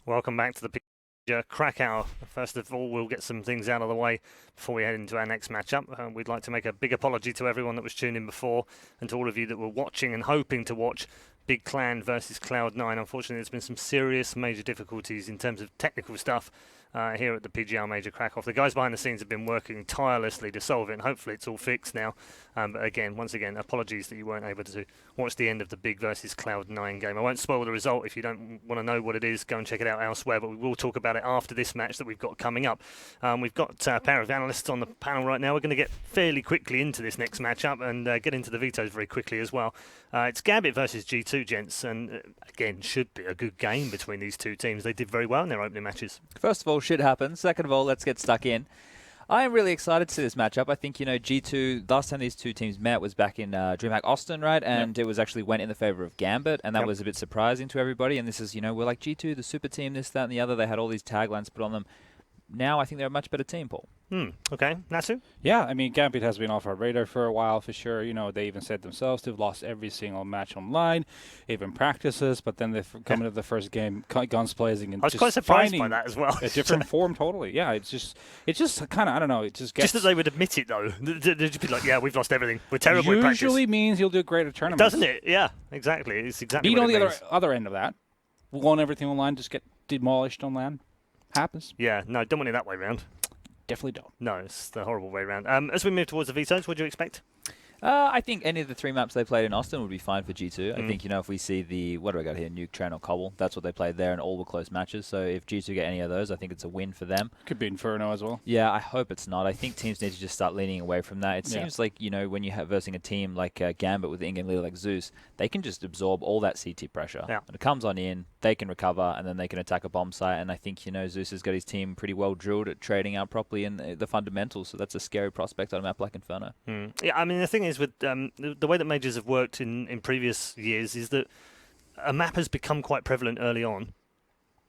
Welcome back to the PGL Krakow. First of all, we'll get some things out of the way before we head into our next matchup. We'd like to make a big apology to everyone that was tuned in before and to all of you that were watching and hoping to watch Big Clan versus Cloud9. Unfortunately, there's been some serious major difficulties in terms of technical stuff here at the PGL Major Kraków. The guys behind the scenes have been working tirelessly to solve it, and hopefully it's all fixed now. But again, once again, apologies that you weren't able to watch the end of the Big versus Cloud9 game. I won't spoil the result. If you don't want to know what it is, go and check it out elsewhere, but we will talk about it after this match that we've got coming up. We've got a pair of analysts on the panel right now. We're going to get fairly quickly into this next matchup and get into the vetoes very quickly as well. It's Gambit versus G2, gents, and again, should be a good game between these two teams. They did very well in their opening matches. First of all, shit happens. Second of all, let's get stuck in. I am really excited to see this matchup. I think, G2, last time these two teams met was back in DreamHack Austin, right? And It was actually went in the favor of Gambit, and that was a bit surprising to everybody. And this is, we're like G2, the super team, this, that, and the other. They had all these taglines put on them. Now I think they're a much better team, Paul. Okay. Natsu? Yeah, I mean, Gambit has been off our radar for a while, for sure. They even said themselves they've lost every single match online, even practices, but then they've come into the first game, guns blazing, and I was quite surprised by that as well. A different form, totally. Yeah, it's just kind of, I don't know, it just gets... Just that they would admit it, though. They'd just be like, yeah, we've lost everything. We're terrible in practice. Usually means you'll do great at tournaments. Doesn't it? Yeah, exactly. It's exactly Being what on it the other end of that, won everything online, just get demolished on LAN. Happens. Yeah, no, don't want it that way round. Definitely don't. No, it's the horrible way round. As we move towards the vetoes, what do you expect? I think any of the three maps they played in Austin would be fine for G2. I think, if we see the, what do I got here, Nuke, Train or Cobble, that's what they played there, and all were close matches. So if G2 get any of those, I think it's a win for them. Could be Inferno as well. Yeah, I hope it's not. I think teams need to just start leaning away from that. It seems like, when you have versing a team like Gambit with the in-game leader like Zeus, they can just absorb all that CT pressure. Yeah. When it comes on in, they can recover, and then they can attack a bomb site. And I think, Zeus has got his team pretty well drilled at trading out properly in the fundamentals. So that's a scary prospect on a map like Inferno. Yeah, I mean, the thing is with the way that majors have worked in previous years is that a map has become quite prevalent early on,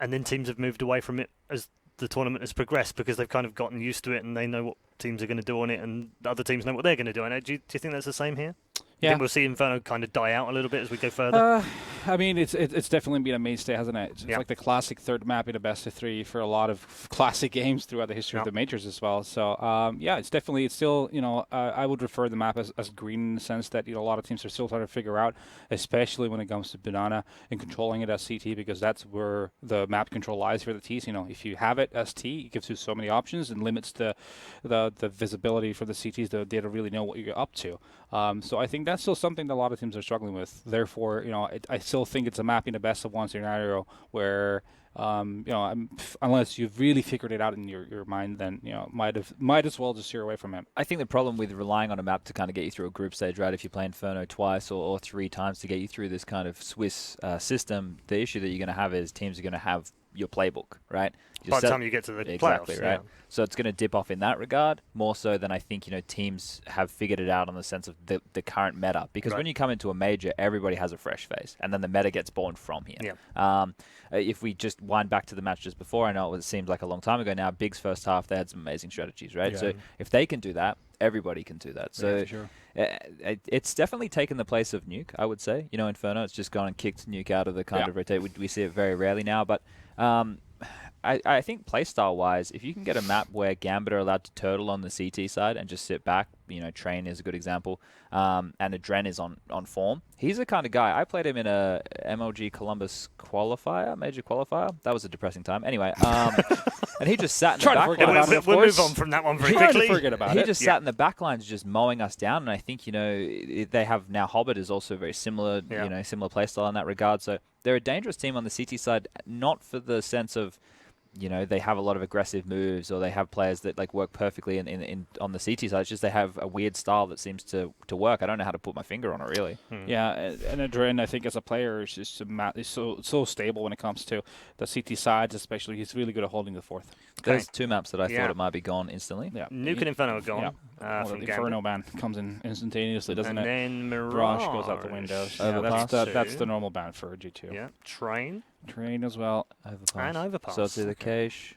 and then teams have moved away from it as the tournament has progressed because they've kind of gotten used to it and they know what teams are going to do on it, and the other teams know what they're going to do on it. Do you think that's the same here? Yeah. I think we'll see Inferno kind of die out a little bit as we go further. I mean, it's definitely been a mainstay, hasn't it? It's like the classic third map in a best of three for a lot of classic games throughout the history of the majors as well. So, it's still, I would refer the map as green in the sense that, a lot of teams are still trying to figure out, especially when it comes to Banana and controlling it as CT, because that's where the map control lies for the Ts. If you have it as T, it gives you so many options and limits the visibility for the CTs to they don't really know what you're up to. So I think that's still something that a lot of teams are struggling with. Therefore, I still think it's a map in a best of one scenario where, unless you've really figured it out in your mind, then might as well just steer away from it. I think the problem with relying on a map to kind of get you through a group stage, right? If you play Inferno twice or three times to get you through this kind of Swiss system, the issue that you're going to have is teams are going to have your playbook, right? By the time you get to the exactly, playoffs, right? yeah. So it's going to dip off in that regard more so than I think teams have figured it out on the sense of the current meta. Because when you come into a major, everybody has a fresh face, and then the meta gets born from here. Yeah. If we just wind back to the match just before, I know it seems like a long time ago now. Big's first half, they had some amazing strategies, right? Yeah. So if they can do that, everybody can do that. So yeah, for sure. It's definitely taken the place of Nuke, I would say. Inferno, it's just gone and kicked Nuke out of the kind of rotate. We see it very rarely now, but I think playstyle-wise, if you can get a map where Gambit are allowed to turtle on the CT side and just sit back, Train is a good example, and Adren is on form. He's the kind of guy. I played him in a MLG Columbus major qualifier. That was a depressing time. Anyway, and he just sat in the back line. We'll move on from that one very quickly. Forget about he it. just sat in the back lines just mowing us down, and I think, they have now Hobbit is also very similar, similar playstyle in that regard. So they're a dangerous team on the CT side, not for the sense of they have a lot of aggressive moves, or they have players that work perfectly in on the CT side. It's just they have a weird style that seems to work. I don't know how to put my finger on it, really. Yeah, and Adren, I think as a player, is just so stable when it comes to the CT sides, especially. He's really good at holding the fourth. There's two maps that I thought it might be gone instantly. Yeah. Nuke and Inferno are gone. Yeah. The Inferno ban comes in instantaneously, doesn't it? And then Mirage goes out the window. That's the normal ban for G2. Yeah. Train as well. Overpass. And Overpass. So it's either Cache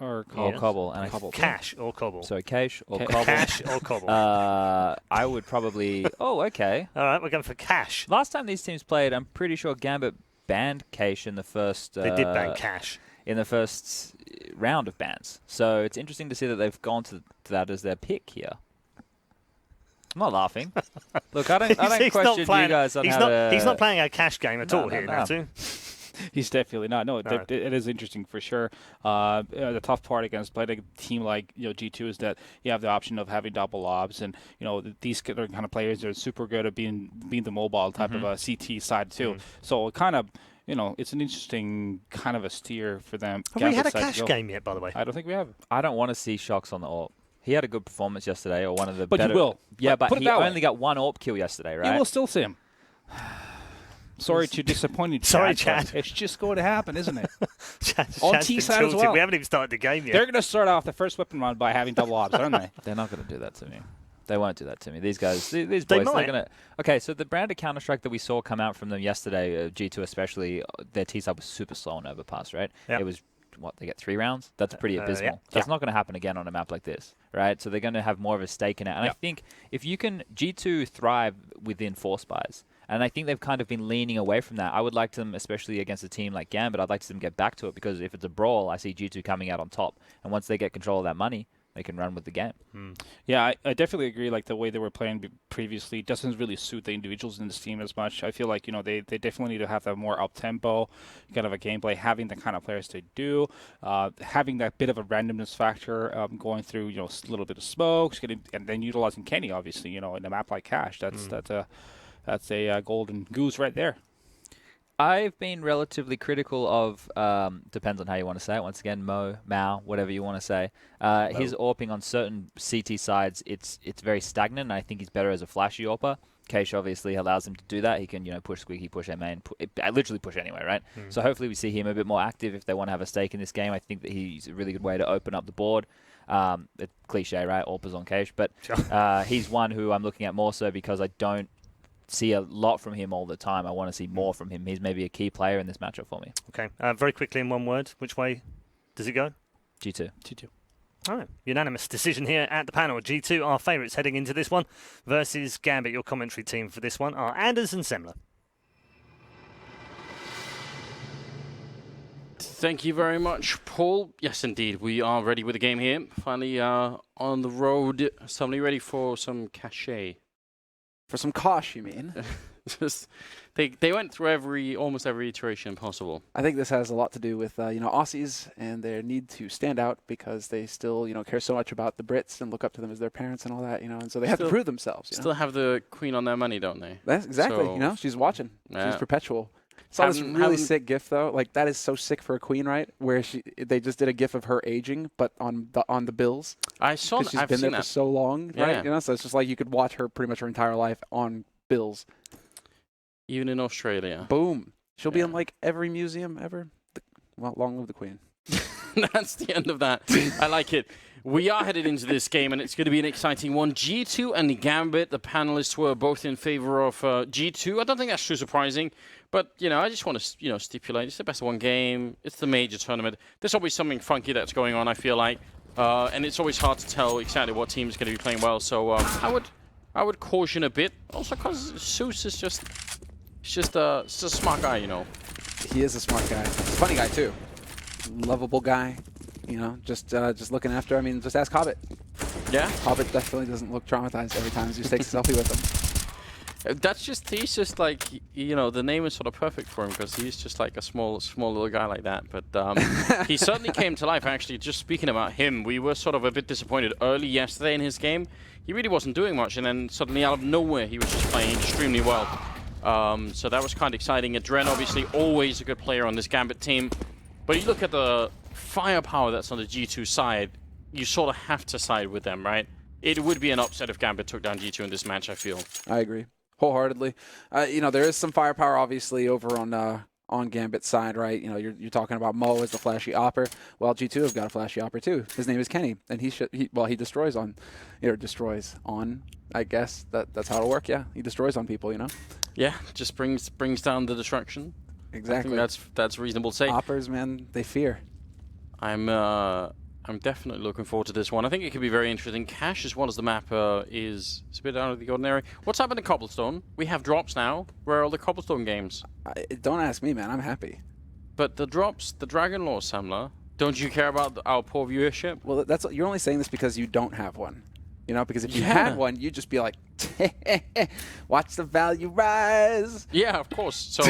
or Cobble. And Cache or Cobble. So Cache or Cobble. Cache or Cobble. I would probably... Oh, okay. All right, we're going for Cache. Last time these teams played, I'm pretty sure Gambit banned Cache in the first... They did ban Cache. in the first round of bans. So it's interesting to see that they've gone to that as their pick here. I'm not laughing. Look, I don't question you guys on how to... He's not playing a cash game at all here, Natsu. He's definitely not. No, it is interesting for sure. The tough part against playing a team like G2 is that you have the option of having double obs, and these kind of players are super good at being the mobile type of a CT side too. So it kind of it's an interesting kind of a steer for them. Have we had a cash game yet, by the way? I don't think we have. I don't want to see Shox on the AWP. He had a good performance yesterday, or one of the but better... But you will. Yeah, but he only got one AWP kill yesterday, right? You will still see him. Sorry to disappoint you, Chad. Sorry, Chad. It's just going to happen, isn't it? On T side as well. We haven't even started the game yet. They're going to start off the first weapon round by having double obs, aren't they? They're not going to do that to me. They won't do that to me. These guys, these boys, they're going to... Okay, so the brand of Counter-Strike that we saw come out from them yesterday, G2 especially, their T-side was super slow on overpass, right? Yep. It was... they get 3 rounds? That's pretty abysmal. Yeah. That's not going to happen again on a map like this, right? So they're going to have more of a stake in it. And I think if you can... G2 thrive within force buys. And I think they've kind of been leaning away from that. I would like them, especially against a team like Gambit, I'd like to see them get back to it, because if it's a brawl, I see G2 coming out on top. And once they get control of that money, they can run with the game. Yeah, I definitely agree. Like, the way they were playing previously doesn't really suit the individuals in this team as much. I feel like, they definitely need to have that more up-tempo kind of a gameplay, having the kind of players they do, having that bit of a randomness factor, going through, a little bit of smokes, and then utilizing Kenny, obviously, in a map like Cash. That's a golden goose right there. I've been relatively critical of, depends on how you want to say it, once again, Mao, whatever you want to say. His AWPing on certain CT sides, it's very stagnant, and I think he's better as a flashy AWPer. Keish obviously allows him to do that. He can, push squeaky, push main, literally push anyway, right? So hopefully we see him a bit more active if they want to have a stake in this game. I think that he's a really good way to open up the board. It's cliche, right? AWPers on Keish, but he's one who I'm looking at more so because I don't see a lot from him all the time. I want to see more from him. He's maybe a key player in this matchup for me. Okay. Very quickly in one word, which way does it go? G2. All right. Unanimous decision here at the panel. G2 are favourites heading into this one versus Gambit. Your commentary team for this one are Anders and Semler. Thank you very much, Paul. Yes, indeed. We are ready with the game here. Finally on the road. Suddenly ready for some cachet. For some Kosh, you mean? Just they went through almost every iteration possible. I think this has a lot to do with Aussies and their need to stand out, because they still care so much about the Brits and look up to them as their parents and all that, and so they have to prove themselves. Still have the queen on their money, don't they? That's exactly. So, she's watching. She's perpetual. Saw this really sick GIF though. Like, that is so sick for a queen, right? Where they just did a GIF of her aging, but on the bills. I saw that. She's been there for so long, right? So it's just like you could watch her pretty much her entire life on bills. Even in Australia. Boom. She'll be in like every museum ever. Well, long live the queen. That's the end of that. I like it. We are headed into this game, and it's going to be an exciting one. G2 and Gambit, the panelists were both in favor of G2. I don't think that's too surprising, but, I just want to, stipulate it's the best of one game. It's the major tournament. There's always something funky that's going on, I feel like, and it's always hard to tell exactly what team is going to be playing well, so I would caution a bit. Also, because Zeus is just a smart guy, He is a smart guy. Funny guy, too. Lovable guy. Just looking after. I mean, just ask Hobbit. Yeah. Hobbit definitely doesn't look traumatized every time he just takes a selfie with him. He's just like, the name is sort of perfect for him, because he's just like a small little guy like that. But he certainly came to life, actually. Just speaking about him, we were sort of a bit disappointed early yesterday in his game. He really wasn't doing much, and then suddenly out of nowhere, he was just playing extremely well. So that was kind of exciting. Adren, obviously, always a good player on this Gambit team. But you look at the firepower that's on the G2 side, you sort of have to side with them, right? It would be an upset if Gambit took down G2 in this match, I feel. I agree wholeheartedly. There is some firepower, obviously, over on Gambit's side, right? You're talking about Mo as the flashy opper. Well, G2 have got a flashy opper too. His name is Kenny, and he destroys on, I guess that's how it'll work. Yeah, he destroys on people. Yeah, just brings down the destruction. Exactly. I think that's reasonable to say. Oppers, man, they fear. I'm definitely looking forward to this one. I think it could be very interesting. Cash, as well as the map, is a bit out of the ordinary. What's happened to Cobblestone? We have drops now. Where are all the Cobblestone games? Don't ask me, man. I'm happy. But the drops, the Dragon Lore, Samler, don't you care about our poor viewership? Well, you're only saying this because you don't have one. You know, because if you Yeah. had one, you'd just be like, watch the value rise. Yeah, of course. So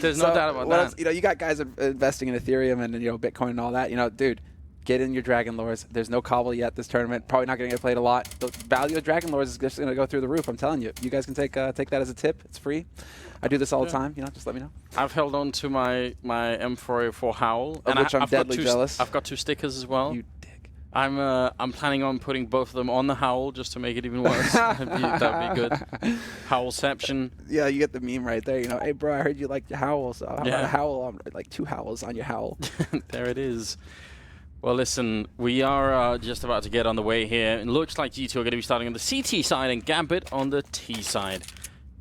there's no doubt about what that. else- you know, you got guys investing in Ethereum and Bitcoin and all that. You know, dude, get in your Dragon Lores. There's no cobble yet this tournament. Probably not going to get played a lot. The value of Dragon Lores is just going to go through the roof. I'm telling you. You guys can take that as a tip. It's free. I do this all the time. You know, just let me know. I've held on to my M4A4 Howl, Of which I'm I've got deadly jealous. I've got 2 stickers as well. You dick. I'm planning on putting both of them on the Howl just to make it even worse. That'd be good. Howlception. Yeah, you get the meme right there. You know, hey bro, I heard you like the howl, so how about Yeah. a howl on, like 2 howls on your howl? There it is. Well, listen, we are just about to get on the way here. It looks like G2 are going to be starting on the CT side and Gambit on the T side.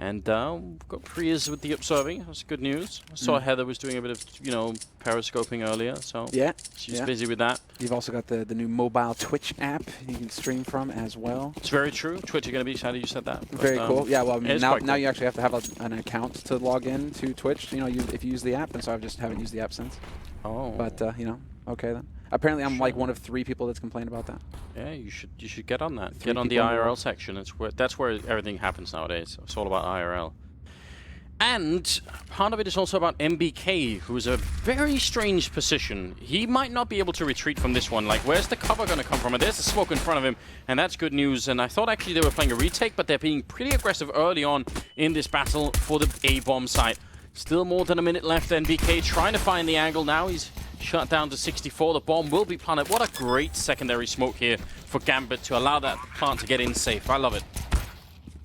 And we've got Priya's with the observing. That's good news. I saw Heather was doing a bit of, periscoping earlier, so Yeah. she's yeah. busy with that. You've also got the new mobile Twitch app you can stream from as well. It's very true. Twitch are going to be excited you said that. But, Very cool. Yeah, well, I mean, it's now quite cool. you actually have to have an account to log in to Twitch. You know, if you use the app, and so I just haven't used the app since. Oh. But okay then. Apparently, I'm like Sure. one of 3 people that's complained about that. Yeah, you should get on that. 3 Get on the people in the IRL world. section. That's where everything happens nowadays. It's all about IRL. And part of it is also about MBK, who's a very strange position. He might not be able to retreat from this one. Like, where's the cover going to come from? And there's the smoke in front of him, and that's good news. And I thought actually they were playing a retake, but they're being pretty aggressive early on in this battle for the A-bomb site. Still more than a minute left. MBK trying to find the angle now. He's shut down to 64. The bomb will be planted. What a great secondary smoke here for Gambit to allow that plant to get in safe. I love it.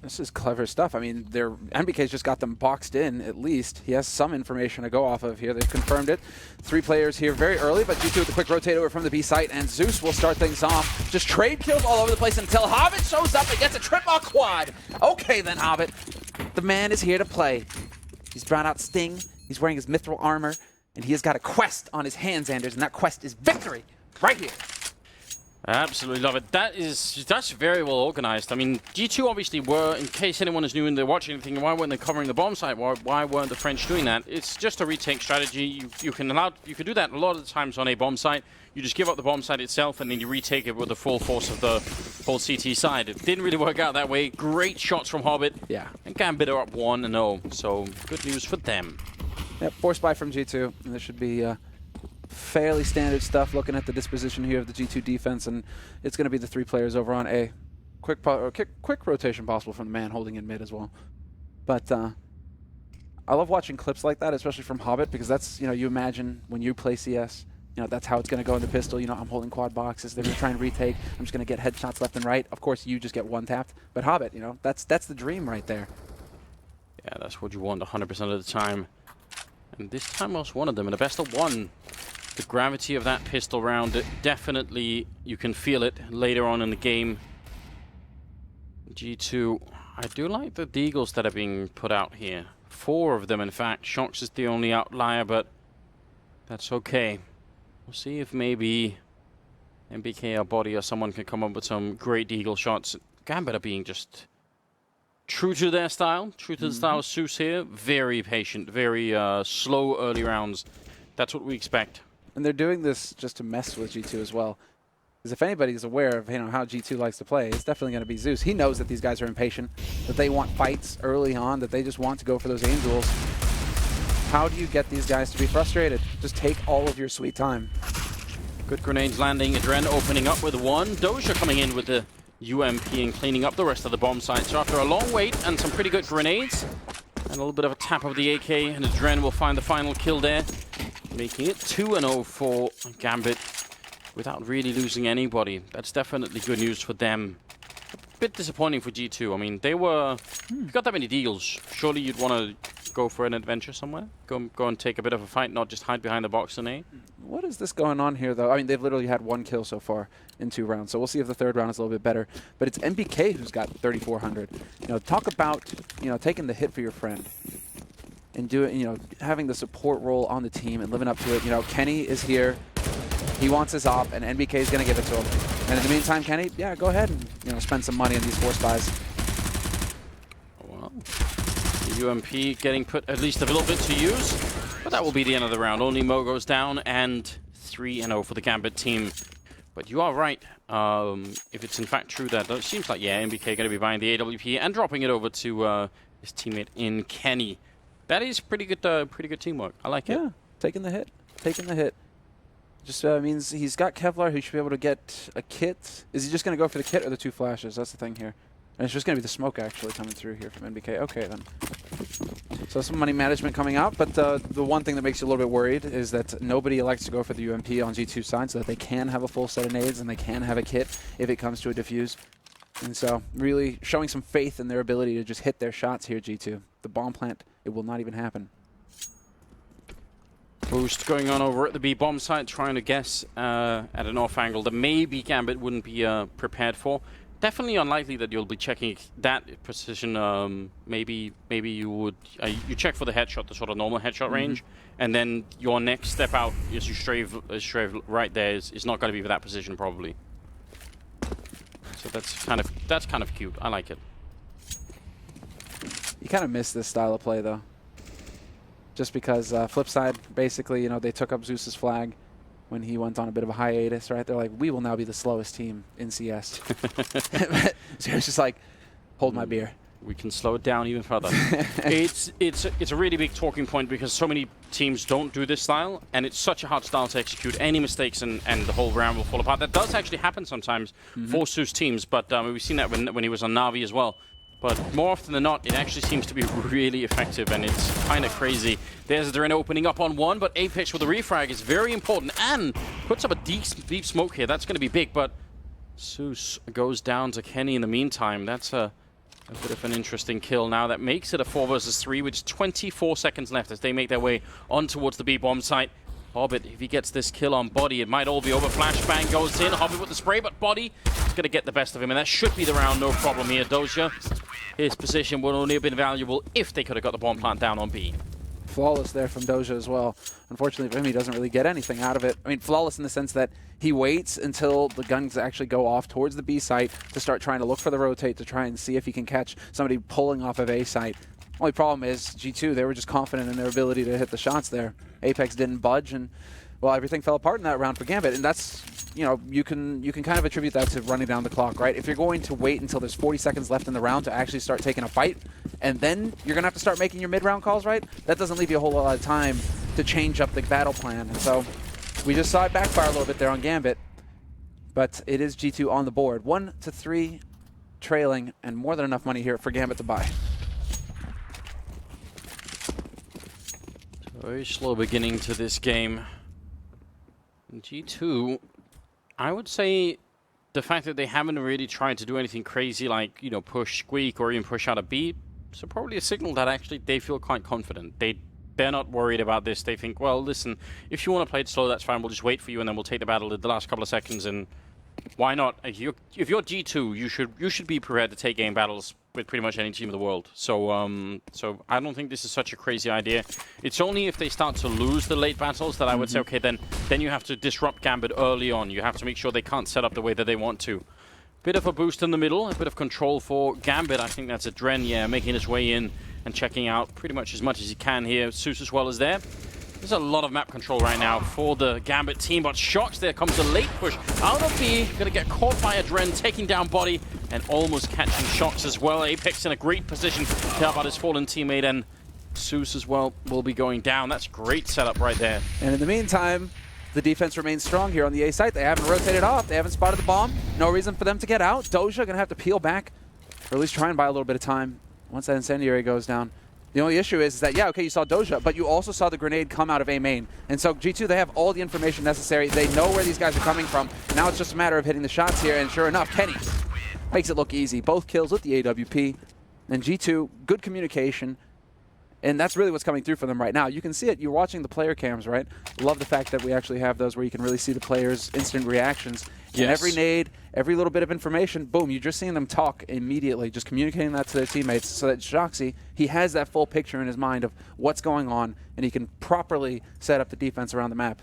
This is clever stuff. I mean, MBK's just got them boxed in, at least. He has some information to go off of here. They've confirmed it. 3 players here very early, but G2 with a quick rotate over from the B site, and Zeus will start things off. Just trade kills all over the place until Hobbit shows up and gets a trip on quad. Okay then, Hobbit. The man is here to play. He's brought out Sting. He's wearing his mithril armor, and he has got a quest on his hands, Anders, and that quest is victory. Right here. Absolutely love it. That's very well organized. I mean, G2 obviously were, in case anyone is new and they're watching anything, why weren't they covering the bomb site? Why weren't the French doing that? It's just a retake strategy. You can do that a lot of the times on a bomb site. You just give up the bomb site itself and then you retake it with the full force of the whole CT side. It didn't really work out that way. Great shots from Hobbit. Yeah. And Gambit are up 1-0, so good news for them. Yep, force buy from G2. And this should be fairly standard stuff looking at the disposition here of the G2 defense, and it's going to be the 3 players over on A. Quick rotation possible from the man holding in mid as well. But I love watching clips like that, especially from Hobbit, because that's, you imagine when you play CS, that's how it's going to go in the pistol. I'm holding quad boxes. They're going to try and retake. I'm just going to get headshots left and right. Of course, you just get one tapped. But Hobbit, that's the dream right there. Yeah, that's what you want 100% of the time. And this time was one of them in a best of 1. The gravity of that pistol round, definitely, you can feel it later on in the game. G2, I do like the deagles that are being put out here. 4 of them, in fact. Shox is the only outlier, but that's okay. We'll see if maybe MBK or Body or someone can come up with some great deagle shots. Gambit are being just true to their style, true to the style of Zeus here. Very patient, very slow early rounds. That's what we expect. And they're doing this just to mess with G2 as well. Because if anybody's aware of how G2 likes to play, it's definitely going to be Zeus. He knows that these guys are impatient, that they want fights early on, that they just want to go for those aim duels. How do you get these guys to be frustrated? Just take all of your sweet time. Good grenades landing. Adren opening up with 1. Doja coming in with the UMP and cleaning up the rest of the bomb site. So after a long wait and some pretty good grenades, and a little bit of a tap of the AK, and Adren will find the final kill there, making it 2-0 for Gambit without really losing anybody. That's definitely good news for them. A bit disappointing for G2. I mean, they were... If you got that many deagles, surely you'd want to go for an adventure somewhere? Go and take a bit of a fight, not just hide behind the box and A? What is this going on here, though? I mean, they've literally had 1 kill so far in 2 rounds, so we'll see if the 3rd round is a little bit better. But it's MBK who's got 3,400. Talk about, taking the hit for your friend and doing, having the support role on the team and living up to it. Kenny is here. He wants his op, and NBK is going to give it to him. And in the meantime, Kenny, yeah, go ahead and spend some money on these force buys. Well, the UMP getting put at least a little bit to use. But that will be the end of the round. Only Mo goes down, and 3-0 for the Gambit team. But you are right. If it's in fact true that it seems like, yeah, MBK going to be buying the AWP and dropping it over to his teammate in Kenny. That is pretty good teamwork. I like it. Yeah, taking the hit. Taking the hit. Just means he's got Kevlar, who should be able to get a kit. Is he just going to go for the kit or the 2 flashes? That's the thing here. And it's just going to be the smoke actually coming through here from NBK. Okay, then. So some money management coming out, but the one thing that makes you a little bit worried is that nobody elects to go for the UMP on G2 side so that they can have a full set of nades and they can have a kit if it comes to a defuse. And so really showing some faith in their ability to just hit their shots here, G2. The bomb plant, it will not even happen. Boost going on over at the B bomb site, trying to guess at an off angle that maybe Gambit wouldn't be prepared for. Definitely unlikely that you'll be checking that precision. Maybe you would you check for the headshot, the sort of normal headshot range, and then your next step out as you strafe right there is not going to be for that position probably. So that's kind of cute. I like it. You kind of miss this style of play though, just because flip side basically, you know, they took up Zeus's flag when he went on a bit of a hiatus, right? They're like, we will now be the slowest team in CS. So it's just like, hold my beer. We can slow it down even further. It's a really big talking point because so many teams don't do this style, and it's such a hard style to execute. Any mistakes and the whole round will fall apart. That does actually happen sometimes for Zeus teams, but we've seen that when he was on Na'Vi as well. But more often than not, it actually seems to be really effective, and it's kind of crazy. There's Dren opening up on one, but Apex with the refrag is very important, and puts up a deep smoke here. That's going to be big, but Zeus goes down to Kenny in the meantime. That's a bit of an interesting kill now. That makes it a 4 versus 3 with 24 seconds left as they make their way on towards the B-bomb site. Hobbit, if he gets this kill on Body, it might all be over. Flashbang goes in, Hobbit with the spray, but Body is going to get the best of him, and that should be the round, no problem here. Doja, his position would only have been valuable if they could have got the bomb plant down on B. Flawless there from Doja as well. Unfortunately for him, he doesn't really get anything out of it. I mean, flawless in the sense that he waits until the guns actually go off towards the B site to start trying to look for the rotate to try and see if he can catch somebody pulling off of A site. Only problem is G2, they were just confident in their ability to hit the shots there. Apex didn't budge, and well, everything fell apart in that round for Gambit, and that's, you know, you can kind of attribute that to running down the clock, right? If you're going to wait until there's 40 seconds left in the round to actually start taking a fight, and then you're gonna have to start making your mid-round calls, right? That doesn't leave you a whole lot of time to change up the battle plan, and so we just saw it backfire a little bit there on Gambit, but it is G2 on the board, 1-3 trailing, and more than enough money here for Gambit to buy. Very slow beginning to this game. G2, I would say the fact that they haven't really tried to do anything crazy like, you know, push Squeak or even push out a B, so probably a signal that actually they feel quite confident. They're not worried about this. They think, well, listen, if you want to play it slow, that's fine. We'll just wait for you, and then we'll take the battle in the last couple of seconds. And why not? If you're G2, you should be prepared to take game battles with pretty much any team in the world. So so I don't think this is such a crazy idea. It's only if they start to lose the late battles that I would say, okay, then you have to disrupt Gambit early on. You have to make sure they can't set up the way that they want to. Bit of a boost in the middle, a bit of control for Gambit. I think that's a Dren, yeah, making his way in and checking out pretty much as he can here. Zeus as well as there. There's a lot of map control right now for the Gambit team, but Shocks, there comes a late push out of B. Gonna get caught by a Dren, taking down Body, and almost catching Shocks as well. Apex in a great position to help out his fallen teammate, and Zeus as well will be going down. That's great setup right there. And in the meantime, the defense remains strong here on the A site. They haven't rotated off. They haven't spotted the bomb. No reason for them to get out. Doja gonna have to peel back, or at least try and buy a little bit of time once that incendiary goes down. The only issue is that, yeah, okay, you saw Doja, but you also saw the grenade come out of A main. And so G2, they have all the information necessary. They know where these guys are coming from. Now it's just a matter of hitting the shots here, and sure enough, Kenny makes it look easy. Both kills with the AWP. And G2, good communication. And that's really what's coming through for them right now. You can see it. You're watching the player cams, right? Love the fact that we actually have those where you can really see the players' instant reactions. Yes. And every nade, every little bit of information, boom, you're just seeing them talk immediately, just communicating that to their teammates so that Shoxy, he has that full picture in his mind of what's going on, and he can properly set up the defense around the map.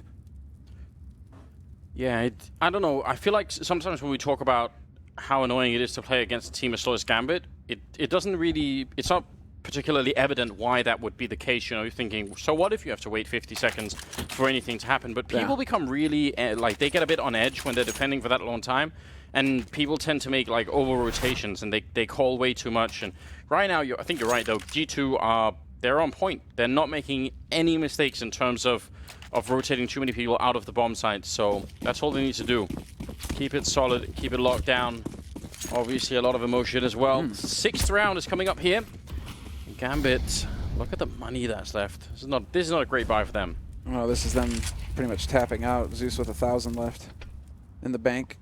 Yeah, I don't know. I feel like sometimes when we talk about how annoying it is to play against a team as slow as Gambit, it doesn't really... It's not particularly evident why that would be the case. You know, you're thinking, so what if you have to wait 50 seconds for anything to happen? But people become really, like, they get a bit on edge when they're defending for that long time. And people tend to make, like, over-rotations, and they call way too much. And right now, I think you're right, though. G2 they're on point. They're not making any mistakes in terms of rotating too many people out of the bomb site. So that's all they need to do. Keep it solid, keep it locked down. Obviously, a lot of emotion as well. 6th round is coming up here. Gambit, look at the money that's left. This is not a great buy for them. Well, this is them pretty much tapping out. Zeus with 1,000 left in the bank.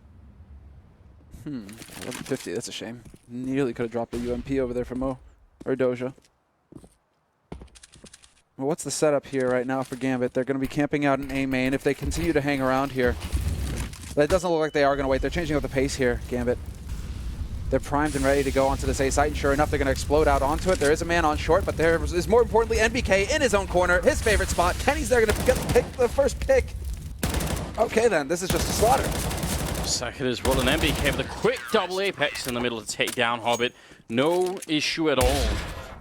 1150, that's a shame. Nearly could have dropped a UMP over there for Mo, or Doja. Well, what's the setup here right now for Gambit? They're going to be camping out in A main. If they continue to hang around here, but it doesn't look like they are going to wait. They're changing up the pace here, Gambit. They're primed and ready to go onto this A site, and sure enough, they're going to explode out onto it. There is a man on short, but there is more importantly NBK in his own corner, his favorite spot. Kenny's there going to pick the first pick. Okay then, this is just a slaughter. Second as well, and NBK with a quick double apex in the middle to take down Hobbit. No issue at all.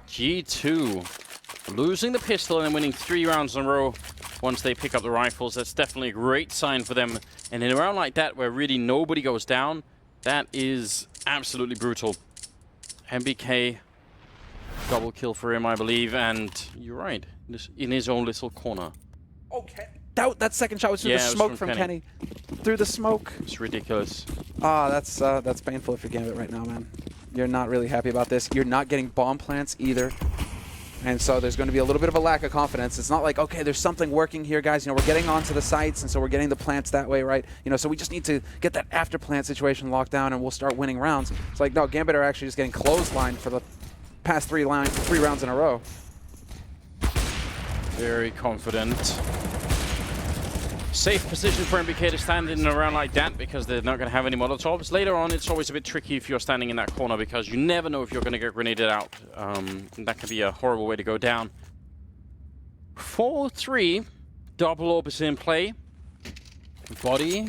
G2 losing the pistol and then winning 3 rounds in a row once they pick up the rifles. That's definitely a great sign for them. And in a round like that where really nobody goes down, that is absolutely brutal. NBK, double kill for him, I believe, and you're right, in his own little corner. Okay. That second shot was through the smoke from Kenny. Through the smoke. It's ridiculous. Ah, that's painful for Gambit right now, man. You're not really happy about this. You're not getting bomb plants either. And so there's going to be a little bit of a lack of confidence. It's not like, okay, there's something working here, guys. You know, we're getting onto the sites, and so we're getting the plants that way, right? You know, so we just need to get that after plant situation locked down, and we'll start winning rounds. It's like, no, Gambit are actually just getting clotheslined for the past 3 rounds in a row. Very confident. Safe position for NBK to stand in a round like that because they're not going to have any Molotovs. Later on, it's always a bit tricky if you're standing in that corner because you never know if you're going to get grenaded out. That could be a horrible way to go down. 4-3. Double orb is in play. Body.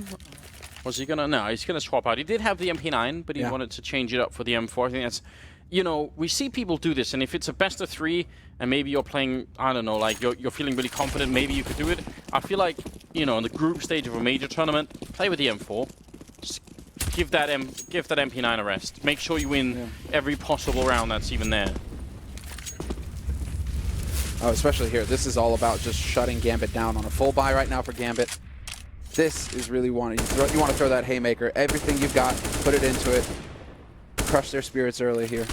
Was he going to? No, he's going to swap out. He did have the MP9, but he wanted to change it up for the M4. I think that's... You know, we see people do this, and if it's a best of 3, and maybe you're playing, I don't know, like you're feeling really confident, maybe you could do it. I feel like, you know, in the group stage of a major tournament, play with the M4. Just give that MP9 a rest. Make sure you win every possible round that's even there. Oh, especially here. This is all about just shutting Gambit down on a full buy right now for Gambit. This is really you want to throw that haymaker. Everything you've got, put it into it. Crush their spirits early here.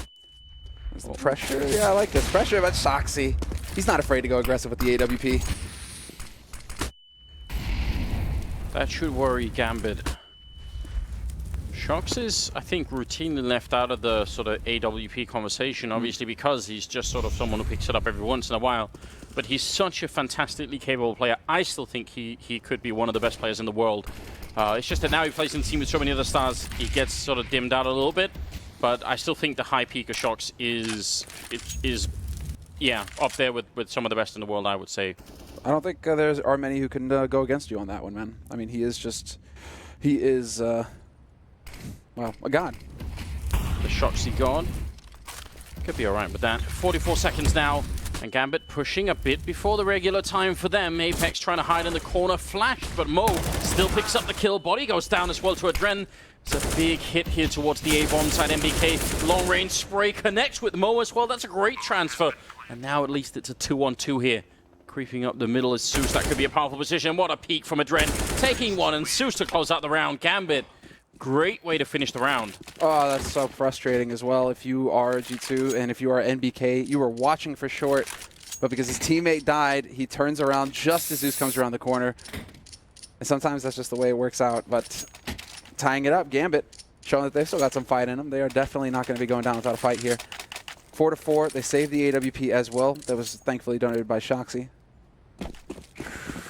There's the pressure. Yeah, I like this. Pressure, but Shoxy. He's not afraid to go aggressive with the AWP. That should worry Gambit. Shox is, I think, routinely left out of the sort of AWP conversation, obviously because he's just sort of someone who picks it up every once in a while. But he's such a fantastically capable player. I still think he could be one of the best players in the world. It's just that now he plays in the team with so many other stars, he gets sort of dimmed out a little bit. But I still think the high peak of Shox is up there with some of the best in the world, I would say. I don't think there are many who can go against you on that one, man. I mean, he is, well, a god. The Shoxy god. Could be alright with that. 44 seconds now. And Gambit pushing a bit before the regular time for them. Apex trying to hide in the corner, flashed, but Mo still picks up the kill. Body goes down as well to Adren. It's a big hit here towards the A-bomb side. NBK, long range spray connects with Mo as well. That's a great transfer. And now at least it's a 2-on-2 here. Creeping up the middle is Zeus. That could be a powerful position. What a peek from Adren. Taking one, and Zeus to close out the round. Gambit, great way to finish the round. Oh, that's so frustrating as well. If you are G2 and if you are NBK, you were watching for short, but because his teammate died, he turns around just as Zeus comes around the corner. And sometimes that's just the way it works out. But tying it up, Gambit, showing that they've still got some fight in them. They are definitely not going to be going down without a fight here. 4-4. They saved the AWP as well. That was thankfully donated by Shoxy.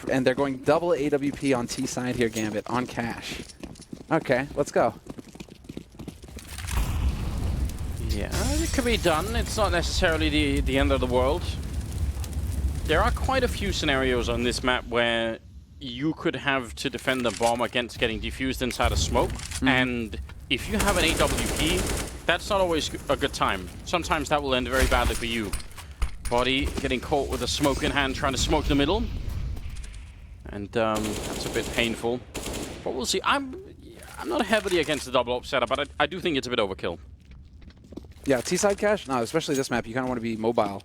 And they're going double AWP on T side here, Gambit, on cash. Okay, let's go. Yeah, it could be done. It's not necessarily the end of the world. There are quite a few scenarios on this map where you could have to defend the bomb against getting defused inside a smoke. And if you have an AWP, that's not always a good time. Sometimes that will end very badly for you. Body getting caught with a smoke in hand, trying to smoke the middle. And that's a bit painful. But we'll see. I'm not heavily against the double up setup, but I do think it's a bit overkill. Yeah, T-side cache? No, especially this map, you kind of want to be mobile.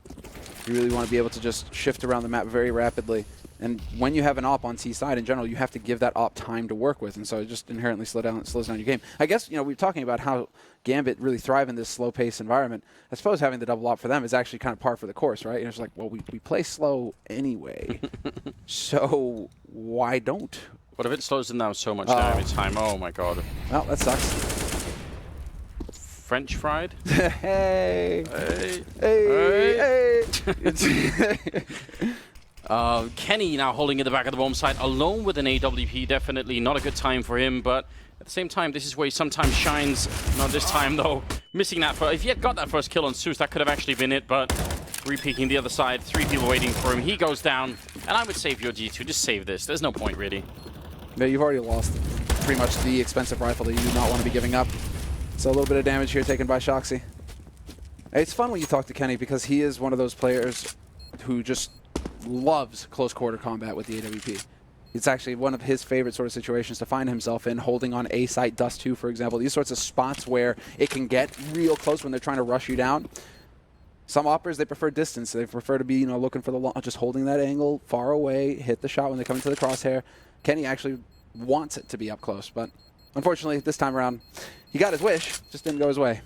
You really want to be able to just shift around the map very rapidly. And when you have an op on T-side in general, you have to give that op time to work with, and so it just inherently slows down your game. I guess, we're talking about how Gambit really thrive in this slow-paced environment. I suppose having the double op for them is actually kind of par for the course, right? It's like, well, we play slow anyway, so why don't? What if it slows them down so much damage time? Oh my god. Well, that sucks. French fried? Hey! Hey! Hey! Kenny now holding in the back of the bomb site, alone with an AWP. Definitely not a good time for him, but at the same time, this is where he sometimes shines. Not this time, though. Missing that first. If he had got that first kill on Zeus, that could have actually been it, but re-peeking the other side. 3 people waiting for him. He goes down, and I would save your G2. Just save this. There's no point, really. No, you've already lost pretty much the expensive rifle that you do not want to be giving up. So a little bit of damage here taken by Shoxy. It's fun when you talk to Kenny because he is one of those players who just loves close quarter combat with the AWP. It's actually one of his favorite sort of situations to find himself in, holding on A site, Dust 2, for example. These sorts of spots where it can get real close when they're trying to rush you down. Some operators, they prefer distance. They prefer to be, looking for the long, just holding that angle far away, hit the shot when they come into the crosshair. Kenny actually wants it to be up close, but unfortunately, this time around, he got his wish, just didn't go his way.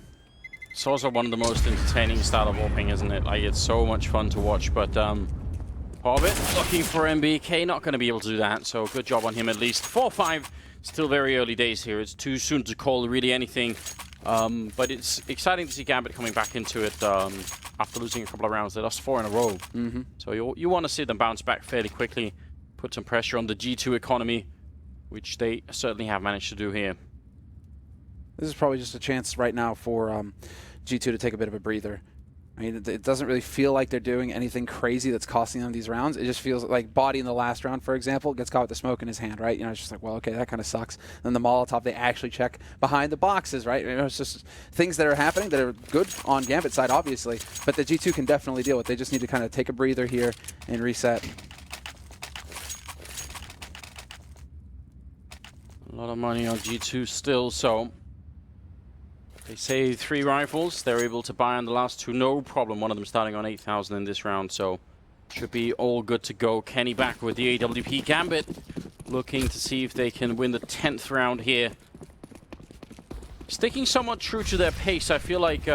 It's also one of the most entertaining style of warping, isn't it? Like, it's so much fun to watch, but Hobbit looking for MBK, not going to be able to do that, so good job on him at least. 4-5, still very early days here. It's too soon to call really anything, but it's exciting to see Gambit coming back into it after losing a couple of rounds. They lost 4 in a row, so you want to see them bounce back fairly quickly, put some pressure on the G2 economy, which they certainly have managed to do here. This is probably just a chance right now for G2 to take a bit of a breather. I mean, it doesn't really feel like they're doing anything crazy that's costing them these rounds. It just feels like Body in the last round, for example, gets caught with the smoke in his hand, right? It's just like, well, okay, that kind of sucks. Then the Molotov, they actually check behind the boxes, right? It's just things that are happening that are good on Gambit side, obviously, but the G2 can definitely deal with. They just need to kind of take a breather here and reset. A lot of money on G2 still, so they say 3 rifles. They're able to buy on the last 2, no problem. One of them starting on 8,000 in this round, so should be all good to go. Kenny back with the AWP. Gambit looking to see if they can win the 10th round here. Sticking somewhat true to their pace. I feel like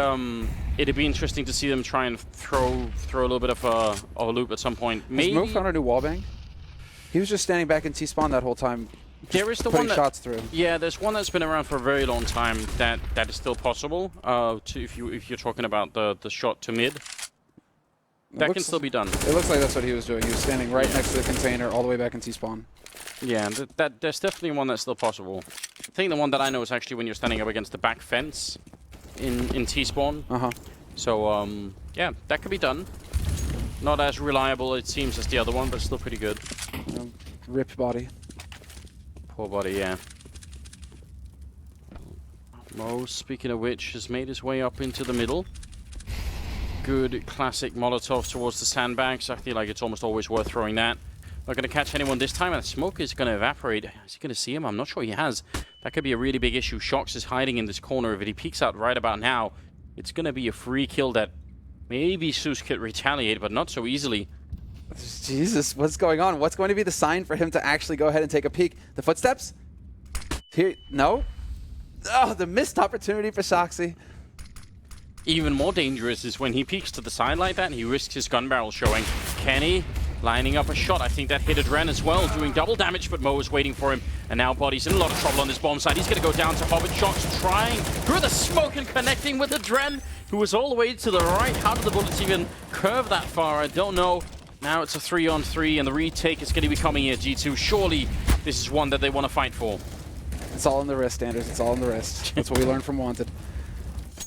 it'd be interesting to see them try and throw a little bit of a loop at some point. Maybe. Has Mo found a new wallbang? He was just standing back in T-spawn that whole time. There is the one that, shots through. Yeah, there's one that's been around for a very long time that is still possible. If you're talking about the shot to mid, that can still be done. It looks like that's what he was doing. He was standing right next to the container, all the way back in T-spawn. Yeah, there's definitely one that's still possible. I think the one that I know is actually when you're standing up against the back fence in T-spawn. So yeah, that could be done. Not as reliable it seems as the other one, but still pretty good. Ripped Body. Poor Body, yeah. Mo, speaking of which, has made his way up into the middle. Good classic Molotov towards the sandbags. I feel like it's almost always worth throwing that. Not going to catch anyone this time, and the smoke is going to evaporate. Is he going to see him? I'm not sure he has. That could be a really big issue. Shox is hiding in this corner. If he peeks out right about now, it's going to be a free kill that maybe Zeus could retaliate, but not so easily. Jesus, what's going on? What's going to be the sign for him to actually go ahead and take a peek? The footsteps? Here, no? Oh, the missed opportunity for Shoxy. Even more dangerous is when he peeks to the side like that and he risks his gun barrel showing. Kenny lining up a shot. I think that hit Adren as well, doing double damage, but Mo is waiting for him. And now Body's in a lot of trouble on this bomb side. He's going to go down to Hobbit. Shox trying through the smoke and connecting with Adren, who was all the way to the right. How did the bullets even curve that far? I don't know. Now it's a 3-on-3, and the retake is going to be coming here, G2. Surely this is one that they want to fight for. It's all in the wrist, Anders. It's all in the wrist. That's what we learned from Wanted.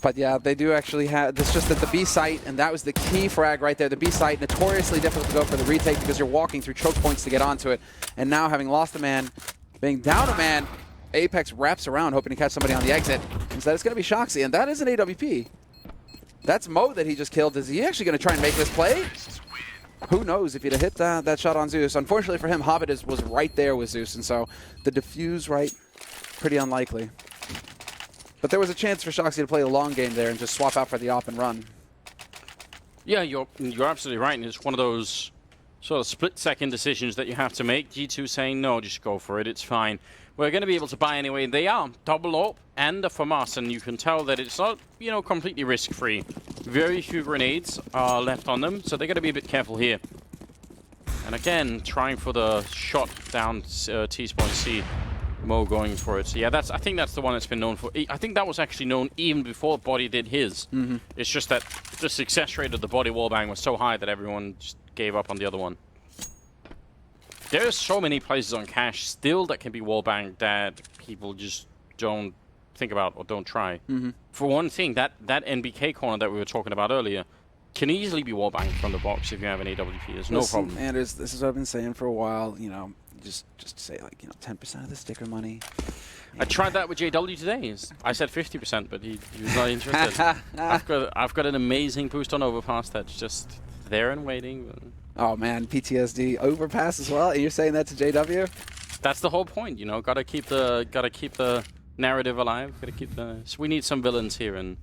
But yeah, they do actually have... It's just that the B site, and that was the key frag right there. The B site, notoriously difficult to go for the retake because you're walking through choke points to get onto it. And now, having lost a man, being down a man, Apex wraps around, hoping to catch somebody on the exit. Instead, it's going to be Shoxy, and that is an AWP. That's Mo that he just killed. Is he actually going to try and make this play? Who knows if he'd have hit that shot on Zeus. Unfortunately for him, Hobbit was right there with Zeus, and so the defuse, right, pretty unlikely. But there was a chance for Shoxy to play a long game there and just swap out for the op and run. Yeah, you're absolutely right, and it's one of those sort of split-second decisions that you have to make. G2 saying, no, just go for it, it's fine. We're going to be able to buy anyway. They are double AWP and a FAMAS, and you can tell that it's not, completely risk-free. Very few grenades are left on them, so they're going to be a bit careful here. And again, trying for the shot down T-spawn C. Mo going for it. So yeah, I think that's the one that's been known for. I think that was actually known even before Body did his. It's just that the success rate of the Body wallbang was so high that everyone just gave up on the other one. There are so many places on Cache still that can be wallbanged that people just don't think about or don't try. For one thing, that NBK corner that we were talking about earlier can easily be wallbanged from the box if you have an AWP. There's no problem. Anders, this is what I've been saying for a while. Just say 10% of the sticker money. I tried that with JW today. I said 50%, but he was not interested. I've got an amazing boost on Overpass that's just there and waiting. Oh man, PTSD Overpass as well. And you're saying that to JW? That's the whole point, Got to keep the narrative alive. Got to keep the. So we need some villains here, and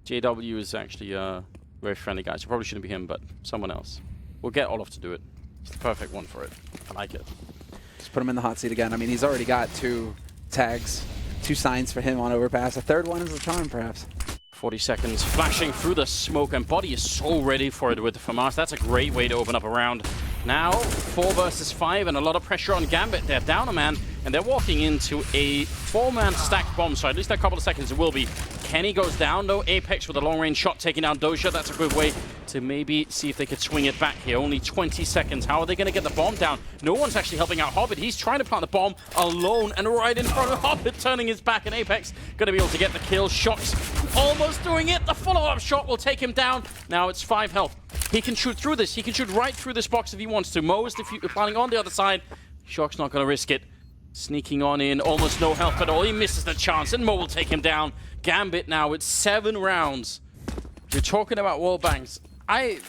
JW is actually a very friendly guy. So probably shouldn't be him, but someone else. We'll get Olaf to do it. It's the perfect one for it. I like it. Just put him in the hot seat again. I mean, he's already got 2 tags, 2 signs for him on Overpass. A third one is a charm, perhaps. 40 seconds, flashing through the smoke, and Body is so ready for it with the FAMAS. That's a great way to open up a round. Now, 4 versus 5, and a lot of pressure on Gambit. They're down a man, and they're walking into a 4-man stacked bomb, so at least a couple of seconds it will be. Kenny goes down, though. Apex with a long-range shot taking down Doja. That's a good way to maybe see if they could swing it back here. Only 20 seconds. How are they going to get the bomb down? No one's actually helping out Hobbit. He's trying to plant the bomb alone, and right in front of Hobbit, turning his back, and Apex going to be able to get the kill. Shox almost doing it. The follow-up shot will take him down. Now it's 5 health. He can shoot through this. He can shoot right through this box if he wants to. Mo is planning on the other side. Shock's not going to risk it. Sneaking on in, almost no health at all. He misses the chance, and Mo will take him down. Gambit now, it's 7 rounds. You're talking about wall bangs. I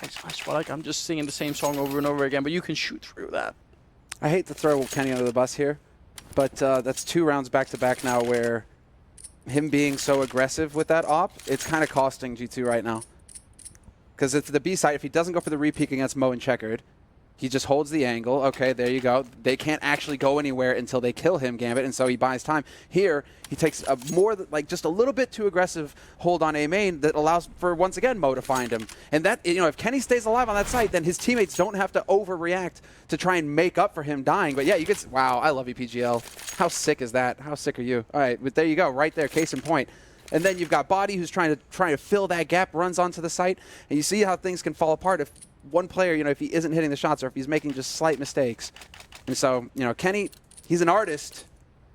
swear like I'm just singing the same song over and over again, but you can shoot through that. I hate to throw Kenny under the bus here, but that's 2 rounds back-to-back now where him being so aggressive with that op, it's kind of costing G2 right now. Because it's the B side. If he doesn't go for the re-peek against Mo and Checkered, he just holds the angle. Okay, there you go. They can't actually go anywhere until they kill him, Gambit, and so he buys time. Here, he takes a just a little bit too aggressive hold on A main that allows for, once again, Mo to find him. And that, if Kenny stays alive on that site, then his teammates don't have to overreact to try and make up for him dying. But yeah, you get, wow, I love you, PGL. How sick is that? How sick are you? All right, but there you go, right there, case in point. And then you've got Body who's trying to fill that gap, runs onto the site, and you see how things can fall apart if one player, if he isn't hitting the shots or if he's making just slight mistakes. And so, Kenny, he's an artist.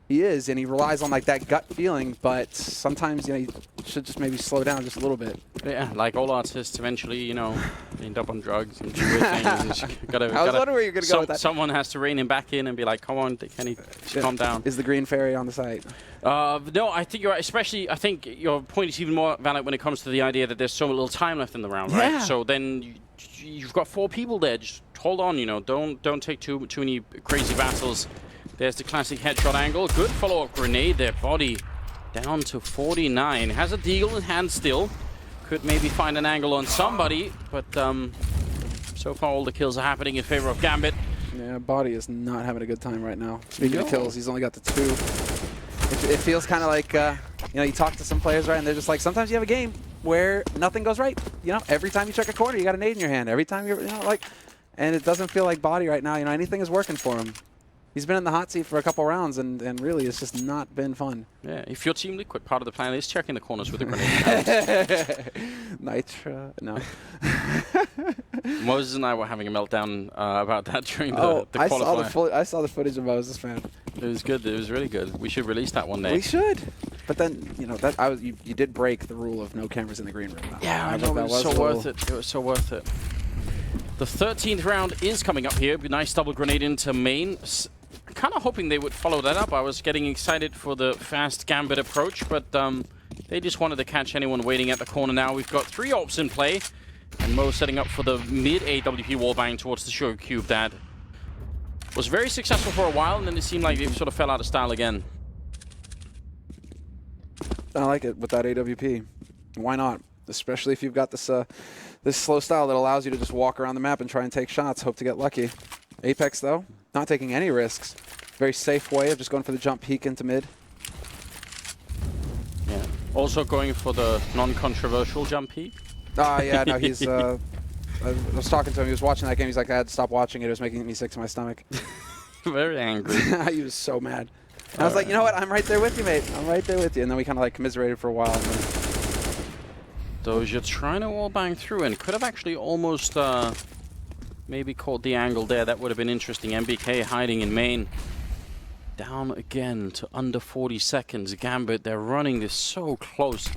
He is, and he relies on that gut feeling, but sometimes, he should just maybe slow down just a little bit. Yeah, like all artists eventually, end up on drugs and do weird things. I was wondering where you're going to go with that. Someone has to rein him back in and be like, come on, Kenny, calm down. Is the green fairy on the site? No, I think you're right. Especially, I think your point is even more valid when it comes to the idea that there's so little time left in the round, right? So then you've got 4 people there. Just hold on, don't take too many crazy battles. There's the classic headshot angle. Good follow-up grenade there. Body down to 49. Has a deagle in hand still. Could maybe find an angle on somebody, but so far all the kills are happening in favor of Gambit. Yeah, Body is not having a good time right now. Speaking of kills, he's only got the 2. It feels kind of like, you talk to some players, right, and they're just like, sometimes you have a game where nothing goes right. Every time you check a corner, you got a nade in your hand. Every time you're, and it doesn't feel like Body right now. Anything is working for him. He's been in the hot seat for a couple rounds, and really, it's just not been fun. Yeah, if your team liquid part of the plan is checking the corners with a grenade. Nitra, no. Moses and I were having a meltdown about that during the qualifier. I saw the footage of Moses, man. It was good. It was really good. We should release that one day. We should. But then, you did break the rule of no cameras in the green room. Yeah, I know. It was so worth it. It was so worth it. The 13th round is coming up here. Nice double grenade into main. kind of hoping they would follow that up. I was getting excited for the fast Gambit approach, but they just wanted to catch anyone waiting at the corner now. We've got 3 ops in play, and Mo setting up for the mid AWP wallbang towards the Sugar Cube that was very successful for a while, and then it seemed like it sort of fell out of style again. I like it with that AWP. Why not? Especially if you've got this this slow style that allows you to just walk around the map and try and take shots, hope to get lucky. Apex, though, not taking any risks. Very safe way of just going for the jump peek into mid. Yeah. Also going for the non-controversial jump peek. Yeah, no, he's... I was talking to him, he was watching that game, he's like, I had to stop watching it, it was making me sick to my stomach. Very angry. He was so mad. And I was like, you know what, I'm right there with you, mate. I'm right there with you. And then we kind of like commiserated for a while. And then... Doja trying to wallbang through and could have actually almost maybe caught the angle there. That would have been interesting. MBK hiding in main. Down again to under 40 seconds. Gambit, they're running this so close.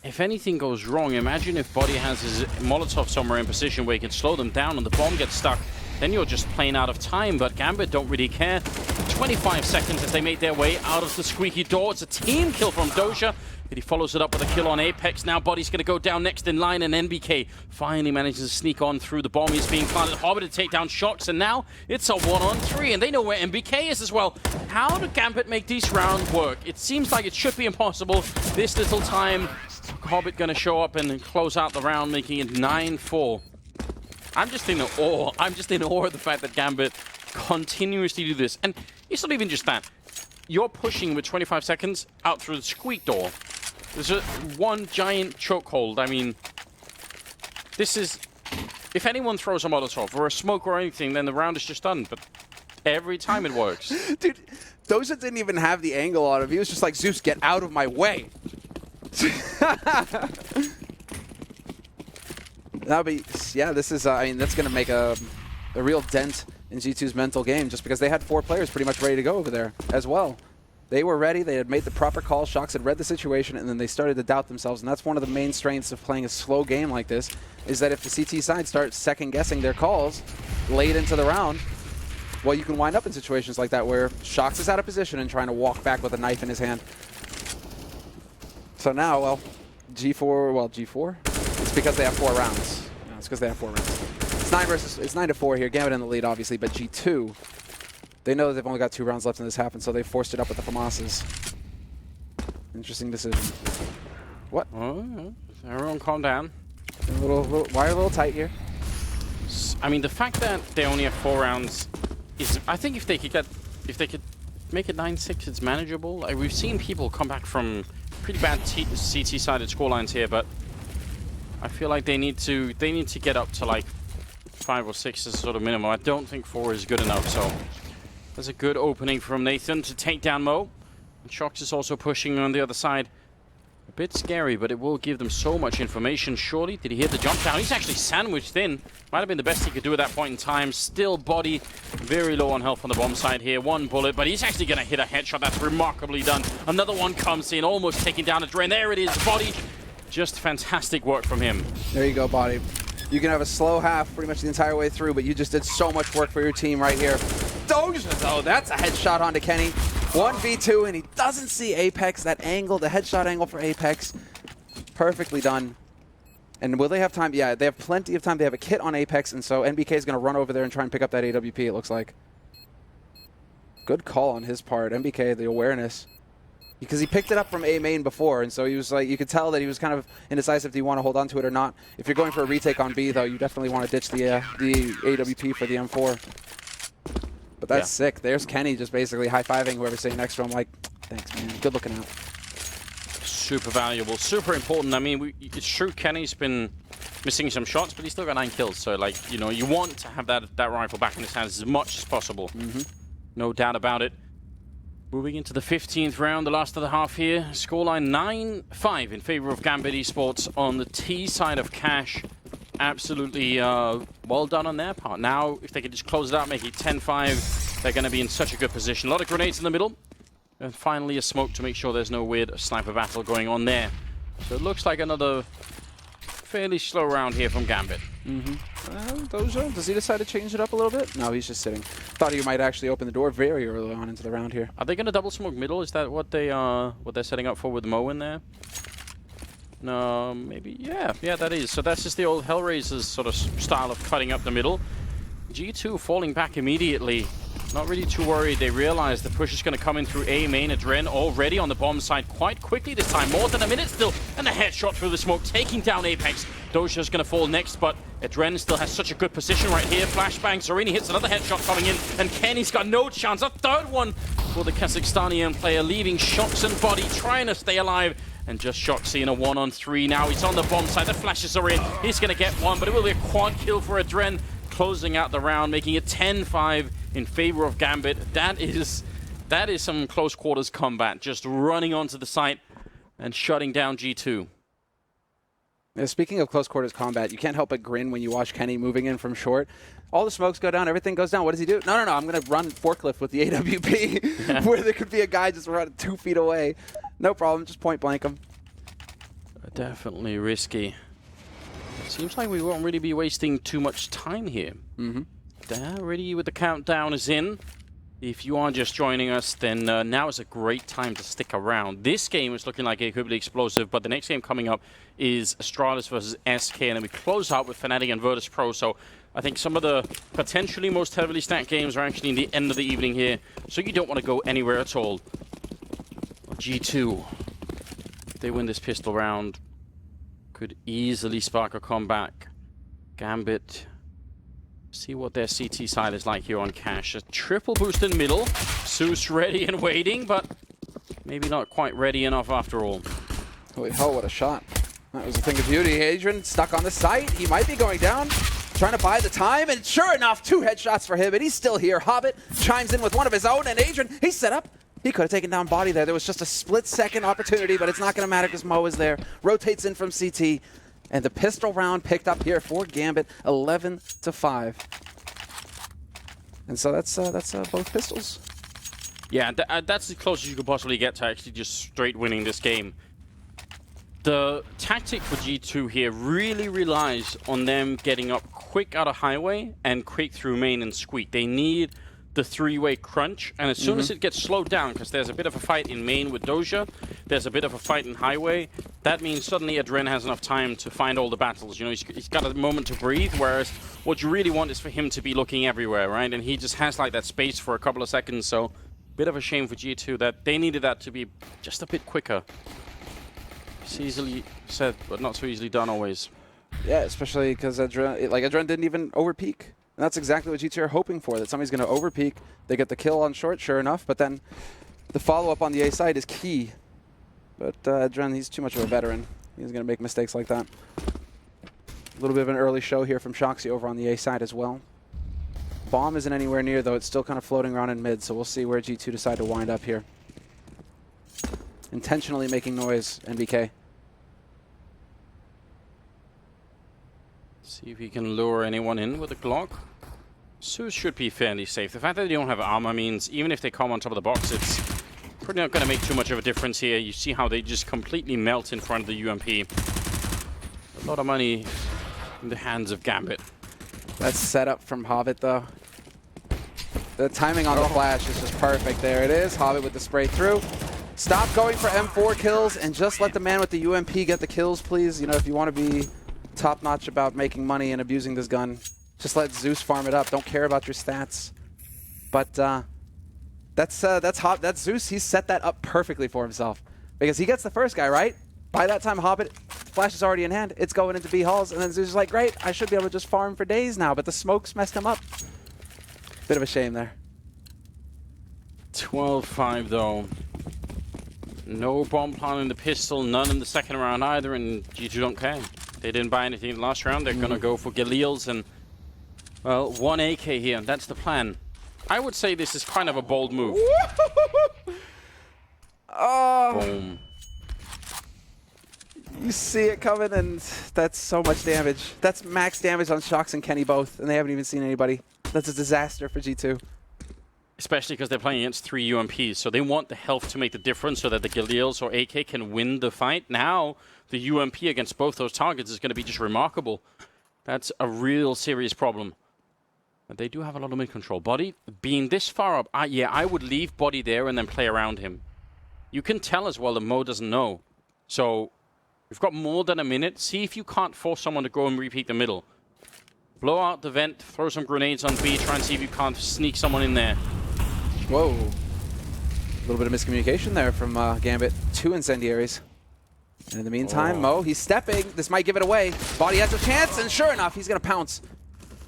If anything goes wrong, imagine if Body has his Molotov somewhere in position where he can slow them down and the bomb gets stuck. Then you're just playing out of time, but Gambit don't really care. 25 seconds as they make their way out of the squeaky door. It's a team kill from Doja. But he follows it up with a kill on Apex. Now Body's going to go down next in line, and NBK finally manages to sneak on through the bomb. He's being planted. Harbor to take down Shocks, and now it's a 1-on-3, and they know where MBK is as well. How do Gambit make these rounds work? It seems like it should be impossible. This little time, Hobbit going to show up and close out the round, making it 9-4. I'm just in awe. I'm just in awe of the fact that Gambit continuously do this. And it's not even just that. You're pushing with 25 seconds out through the squeak door. There's one giant chokehold. I mean, this is... If anyone throws a Molotov or a smoke or anything, then the round is just done. But every time it works. Dude, Doja didn't even have the angle on him. He was just like, Zeus, get out of my way. No, but yeah, this is, I mean, that's going to make a real dent in G2's mental game just because they had 4 players pretty much ready to go over there as well. They were ready, they had made the proper call, Shocks had read the situation, and then they started to doubt themselves, and that's one of the main strengths of playing a slow game like this, is that if the CT side starts second-guessing their calls late into the round, well, you can wind up in situations like that where Shocks is out of position and trying to walk back with a knife in his hand. So now, well, G4, it's because they have 4 rounds. No, it's because they have 4 rounds. It's 9-4 here, Gambit in the lead, obviously, but G2... They know that they've only got 2 rounds left in this happen, so they forced it up with the FAMASs. Interesting decision. What? Oh, everyone calm down. Why are a little tight here? I mean, the fact that they only have 4 rounds is... I think if they could make it 9-6, it's manageable. Like, we've seen people come back from pretty bad CT-sided scorelines here, but I feel like they need to get up to like 5 or 6 as sort of minimum. I don't think 4 is good enough, so... There's a good opening from Nathan to take down Mo. And Shocks is also pushing on the other side. A bit scary, but it will give them so much information. Surely, did he hit the jump down? He's actually sandwiched in. Might have been the best he could do at that point in time. Still Body very low on health on the bomb side here. 1 bullet, but he's actually going to hit a headshot. That's remarkably done. Another one comes in, almost taking down a drain. There it is, Body. Just fantastic work from him. There you go, Body. You can have a slow half pretty much the entire way through, but you just did so much work for your team right here. Doja, though, that's a headshot onto Kenny. 1v2, and he doesn't see Apex. That angle, the headshot angle for Apex, perfectly done. And will they have time? Yeah, they have plenty of time. They have a kit on Apex, and so NBK is going to run over there and try and pick up that AWP, it looks like. Good call on his part. NBK, the awareness. Because he picked it up from A main before, and so he was like, you could tell that he was kind of indecisive. Do you want to hold on to it or not? If you're going for a retake on B, though, you definitely want to ditch the AWP for the M4. But that's sick. There's Kenny just basically high-fiving whoever's sitting next to him like, thanks, man. Good looking out. Super valuable, super important. I mean, it's true Kenny's been missing some shots, but he's still got 9 kills. So, like, you know, you want to have that rifle back in his hands as much as possible. No doubt about it. Moving into the 15th round, the last of the half here. Scoreline 9-5 in favor of Gambit Esports on the T side of Cash. Absolutely well done on their part. Now, if they can just close it out, make it 10-5, they're going to be in such a good position. A lot of grenades in the middle. And finally a smoke to make sure there's no weird sniper battle going on there. So it looks like another fairly slow round here from Gambit. Doja, does he decide to change it up a little bit? No, he's just sitting. Thought he might actually open the door very early on into the round here. Are they going to double smoke middle? Is that what they're setting up for with Mo in there? No, maybe. Yeah, that is. So that's just the old Hellraiser's sort of style of cutting up the middle. G2 falling back immediately. Not really too worried. They realize the push is going to come in through A main. Adren already on the bomb side quite quickly this time. More than a minute still. And a headshot through the smoke, taking down Apex. Doja's going to fall next, but Adren still has such a good position right here. Flashbang. Zorini hits another headshot coming in. And Kenny's got no chance. A third one for the Kazakhstanian player, leaving Shox and Body trying to stay alive. And just Shoxy in a 1-on-3 now. He's on the bomb side. The flashes are in. He's going to get one, but it will be a quad kill for Adren, closing out the round, making it 10-5 in favor of Gambit. That is some close quarters combat, just running onto the site and shutting down G2. Yeah, speaking of close quarters combat, you can't help but grin when you watch Kenny moving in from short. All the smokes go down, everything goes down. What does he do? No, I'm going to run forklift with the AWP, where there could be a guy just running 2 feet away. No problem, just point blank him. Definitely risky. Seems like we won't really be wasting too much time here. Already with the countdown is in. If you are just joining us, then now is a great time to stick around. This game is looking like it could be explosive, but the next game coming up is Astralis versus SK, and then we close out with Fnatic and Virtus Pro. So I think some of the potentially most heavily stacked games are actually in the end of the evening here, so you don't want to go anywhere at all. G2, if they win this pistol round, could easily spark a comeback. Gambit, see what their CT side is like here on Cash. A triple boost in middle. Zeus ready and waiting, but maybe not quite ready enough after all. Holy hell, what a shot. That was a thing of beauty. Adrian stuck on the site. He might be going down, trying to buy the time, and sure enough, 2 headshots for him, and he's still here. Hobbit chimes in with one of his own, and Adrian, he's set up. He could have taken down Body there. There was just a split-second opportunity, but it's not going to matter because Mo is there. Rotates in from CT. And the pistol round picked up here for Gambit, 11-5. And so that's both pistols. Yeah, that's as close as you could possibly get to actually just straight winning this game. The tactic for G2 here really relies on them getting up quick out of highway and quick through main and squeak. They need the 3-way crunch, and as soon as it gets slowed down, because there's a bit of a fight in main with Doja, there's a bit of a fight in highway, that means suddenly Adren has enough time to find all the battles. You know, he's got a moment to breathe, whereas what you really want is for him to be looking everywhere, right? And he just has like that space for a couple of seconds, so bit of a shame for G2 that they needed that to be just a bit quicker. It's easily said, but not so easily done always. Yeah, especially because Adren didn't even overpeak. And that's exactly what G2 are hoping for, that somebody's going to overpeak. They get the kill on short, sure enough, but then the follow-up on the A side is key. But Adren, he's too much of a veteran. He's going to make mistakes like that. A little bit of an early show here from Shoxy over on the A side as well. Bomb isn't anywhere near, though. It's still kind of floating around in mid, so we'll see where G2 decide to wind up here. Intentionally making noise, NBK. See if he can lure anyone in with a Glock. Zeus should be fairly safe. The fact that they don't have armor means even if they come on top of the box, it's pretty not going to make too much of a difference here. You see how they just completely melt in front of the UMP. A lot of money in the hands of Gambit. That's set up from Hobbit, though. The timing on the flash is just perfect. There it is. Hobbit with the spray through. Stop going for M4 kills and just let the man with the UMP get the kills, please. You know, if you want to be top-notch about making money and abusing this gun, just let Zeus farm it up. Don't care about your stats. But that's Zeus. He's set that up perfectly for himself because he gets the first guy, right? By that time, Hobbit flash is already in hand. It's going into B halls, and then Zeus is like, great, I should be able to just farm for days now, but the smokes messed him up. Bit of a shame there. 12-5 though. No bomb plan in the pistol, none in the second round either, and G2 don't care. They didn't buy anything in the last round. They're going to go for Galil's and, well, 1 AK here. That's the plan. I would say this is kind of a bold move. Oh, boom. You see it coming, and that's so much damage. That's max damage on Shox and Kenny both, and they haven't even seen anybody. That's a disaster for G2. Especially because they're playing against 3 UMPs, so they want the health to make the difference so that the Galil's or AK can win the fight. Now, the UMP against both those targets is going to be just remarkable. That's a real serious problem. But they do have a lot of mid-control. Body, being this far up, I would leave Body there and then play around him. You can tell as well that Mo doesn't know. So, we've got more than a minute. See if you can't force someone to go and repeat the middle. Blow out the vent, throw some grenades on B, try and see if you can't sneak someone in there. Whoa. A little bit of miscommunication there from Gambit. 2 incendiaries. And in the meantime, Mo, he's stepping. This might give it away. Body has a chance, and sure enough, he's going to pounce.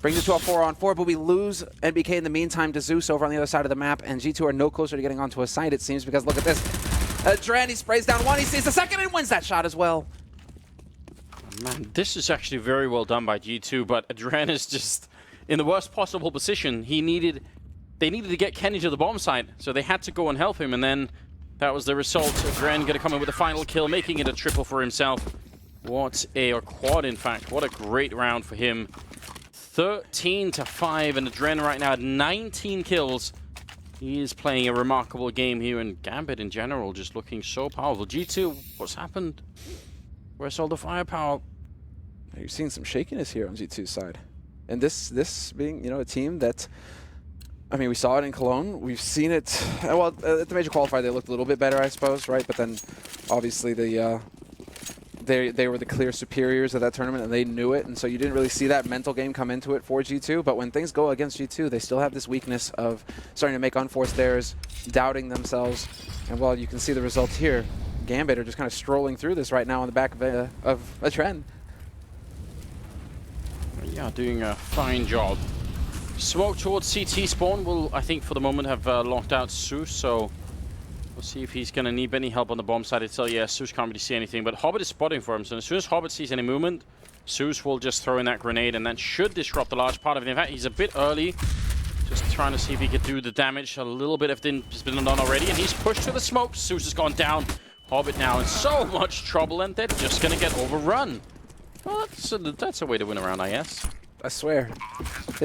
Brings it to a 4-on-4, but we lose NBK in the meantime to Zeus over on the other side of the map, and G2 are no closer to getting onto a site, it seems, because look at this. Dren, he sprays down one, he sees the second, and wins that shot as well. Man, this is actually very well done by G2, but Adren is just in the worst possible position. They needed to get Kenny to the bomb site, so they had to go and help him, and then that was the result. Adren going to come in with the final kill, making it a triple for himself. What a quad, in fact. What a great round for him. 13-5, and Adren right now at 19 kills. He is playing a remarkable game here, and Gambit in general just looking so powerful. G2, what's happened? Where's all the firepower? You're seeing some shakiness here on G2's side. And this being, you know, a team that, I mean, we saw it in Cologne. We've seen it, well, at the major qualifier, they looked a little bit better, I suppose, right? But then, obviously, they were the clear superiors of that tournament, and they knew it. And so you didn't really see that mental game come into it for G2. But when things go against G2, they still have this weakness of starting to make unforced errors, doubting themselves. And, well, you can see the results here. Gambit are just kind of strolling through this right now on the back of a trend. Yeah, doing a fine job. Smoke towards CT spawn will, I think, for the moment have locked out Zeus, so we'll see if he's going to need any help on the bomb side itself. Yeah, Zeus can't really see anything, but Hobbit is spotting for him, so as soon as Hobbit sees any movement, Zeus will just throw in that grenade, and that should disrupt a large part of it. In fact, he's a bit early, just trying to see if he could do the damage. A little bit of it has been done already, and he's pushed to the smoke. Zeus has gone down. Hobbit now in so much trouble, and they're just going to get overrun. Well, that's a way to win around, I guess. I swear.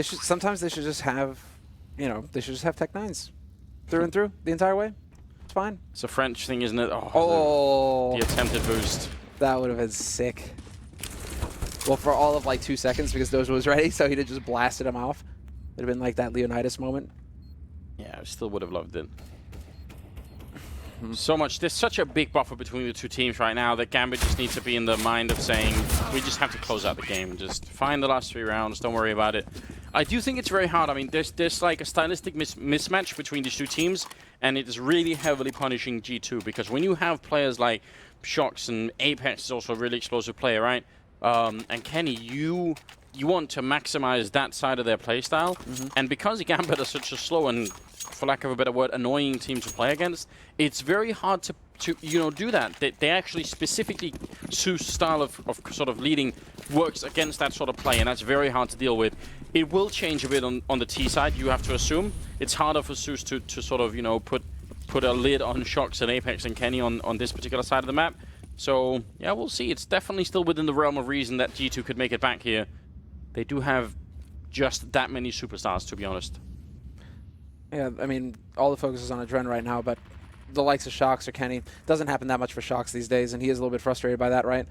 Sometimes they should just have, you know, they should just have Tech 9s through and through the entire way. It's fine. It's a French thing, isn't it? Oh. The attempted boost. That would have been sick. Well, for all of like 2 seconds because Doja was ready, so he'd have just blasted him off. It'd have been like that Leonidas moment. Yeah, I still would have loved it. So much. There's such a big buffer between the two teams right now that Gambit just needs to be in the mind of saying, we just have to close out the game. Just find the last 3 rounds. Don't worry about it. I do think it's very hard. I mean, there's like a stylistic mismatch between these two teams, and it is really heavily punishing G2 because when you have players like Shox and Apex is also a really explosive player, right? And Kenny, you want to maximize that side of their playstyle, and because Gambit are such a slow and, for lack of a better word, annoying team to play against, it's very hard to do that. They actually specifically Zeus' style of sort of leading works against that sort of play, and that's very hard to deal with. It will change a bit on the T side, you have to assume. It's harder for Zeus to sort of, you know, put a lid on Shox and Apex and Kenny on this particular side of the map. So, yeah, we'll see. It's definitely still within the realm of reason that G2 could make it back here. They do have just that many superstars, to be honest. Yeah, I mean, all the focus is on Adren right now, but the likes of Shox or Kenny, doesn't happen that much for Shox these days, and he is a little bit frustrated by that, right?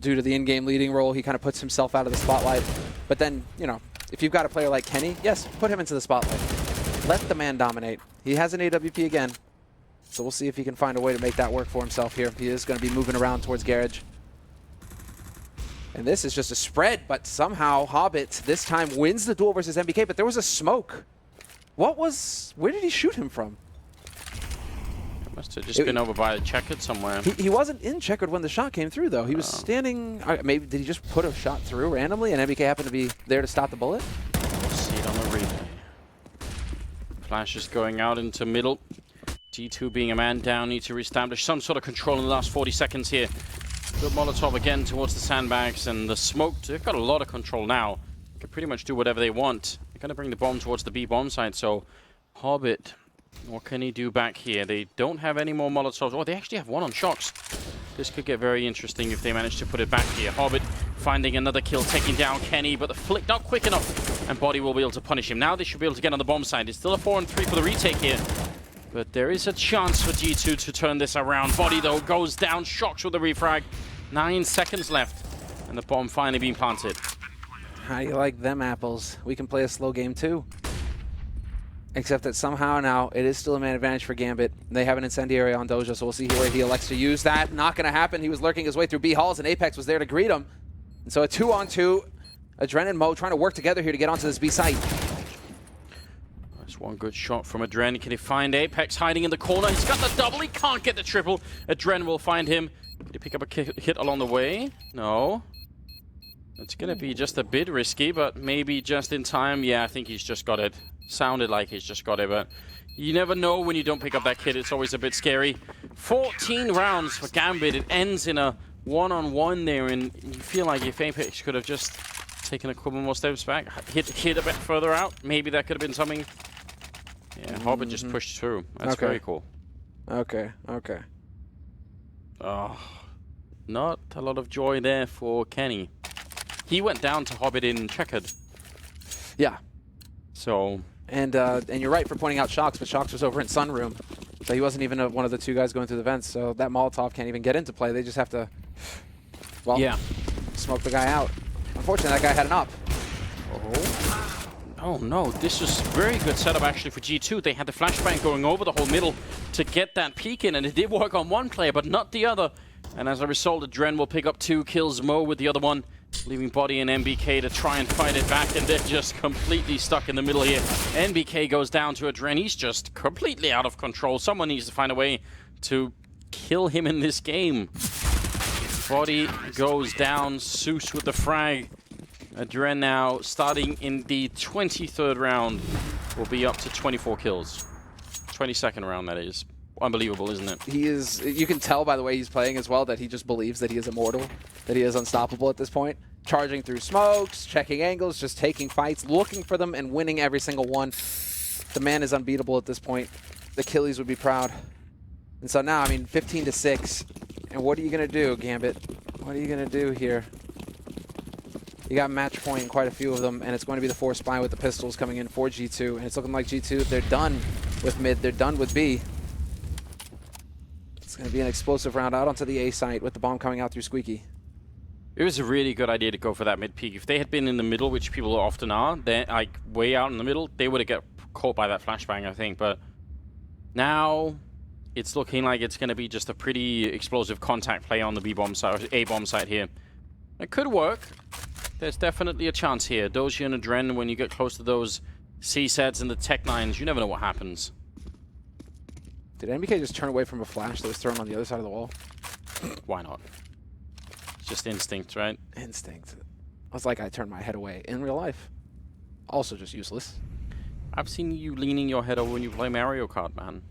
Due to the in-game leading role, he kind of puts himself out of the spotlight. But then, you know, if you've got a player like Kenny, yes, put him into the spotlight. Let the man dominate. He has an AWP again, so we'll see if he can find a way to make that work for himself here. He is going to be moving around towards Garage. And this is just a spread, but somehow Hobbit this time wins the duel versus MBK, but there was a smoke. Where did he shoot him from? It must have just been over by Checkered somewhere. He wasn't in Checkered when the shot came through, though. He was standing, maybe did he just put a shot through randomly and MBK happened to be there to stop the bullet? We'll see it on the replay. Flash is going out into middle. G2 being a man down, need to reestablish some sort of control in the last 40 seconds here. Good Molotov again towards the sandbags and the smoke. They've got a lot of control now. They can pretty much do whatever they want. They're going to bring the bomb towards the B bomb site, so Hobbit, what can he do back here? They don't have any more Molotovs. Oh, they actually have one on Shox. This could get very interesting if they manage to put it back here. Hobbit finding another kill, taking down Kenny, but the flick not quick enough, and Body will be able to punish him. Now they should be able to get on the bomb side. It's still a 4-on-3 for the retake here. But there is a chance for G2 to turn this around. Body, though, goes down. Shox with the refrag. 9 seconds left. And the bomb finally being planted. How do you like them apples? We can play a slow game too. Except that somehow now it is still a man advantage for Gambit. They have an incendiary on Doja, so we'll see where he elects to use that. Not going to happen. He was lurking his way through B halls, and Apex was there to greet him. And so a 2-on-2. Adren and Mo trying to work together here to get onto this B site. That's one good shot from Adren. Can he find Apex hiding in the corner? He's got the double. He can't get the triple. Adren will find him. Did he pick up a hit along the way? No. It's going to be just a bit risky, but maybe just in time. Yeah, I think he's just got it. Sounded like he's just got it, but you never know when you don't pick up that kit. It's always a bit scary. 14 rounds for Gambit. It ends in a one-on-one there, and you feel like if Apex could have just taken a couple more steps back, hit a bit further out, maybe that could have been something. Yeah, Hobbit just pushed through. That's very cool. Okay. Oh, not a lot of joy there for Kenny. He went down to Hobbit in checkered. Yeah. So. And you're right for pointing out Shox, but Shox was over in Sunroom. So he wasn't even one of the two guys going through the vents, so that Molotov can't even get into play. They just have to, well, smoke the guy out. Unfortunately, that guy had an up. Oh no, this was very good setup actually for G2. They had the flashbang going over the whole middle to get that peek in, and it did work on one player, but not the other. And as a result, Adren will pick up 2 kills, Mo with the other one, leaving Body and MBK to try and fight it back, and they're just completely stuck in the middle here. MBK goes down to Adren. He's just completely out of control. Someone needs to find a way to kill him in this game. Body goes down, Zeus with the frag. Adren now, starting in the 23rd round, will be up to 24 kills. 22nd round, that is. Unbelievable, isn't it? He is. You can tell by the way he's playing as well that he just believes that he is immortal, that he is unstoppable at this point. Charging through smokes, checking angles, just taking fights, looking for them, and winning every single one. The man is unbeatable at this point. The Achilles would be proud. And so now, I mean, 15-6. And what are you going to do, Gambit? What are you going to do here? You got match point in quite a few of them, and it's going to be the 4 spy with the pistols coming in for G2. And it's looking like G2, they're done with mid, they're done with B. It's going to be an explosive round out onto the A site with the bomb coming out through Squeaky. It was a really good idea to go for that mid peak. If they had been in the middle, which people often are, they're like way out in the middle, they would have got caught by that flashbang, I think. But now it's looking like it's going to be just a pretty explosive contact play on the B bomb side, or A bomb side here. It could work. There's definitely a chance here. Doji and Adren, when you get close to those C sets and the Tech 9s, you never know what happens. Did MBK just turn away from a flash that was thrown on the other side of the wall? Why not? It's just instinct, right? Instinct. It's like I turned my head away in real life. Also just useless. I've seen you leaning your head over when you play Mario Kart, man.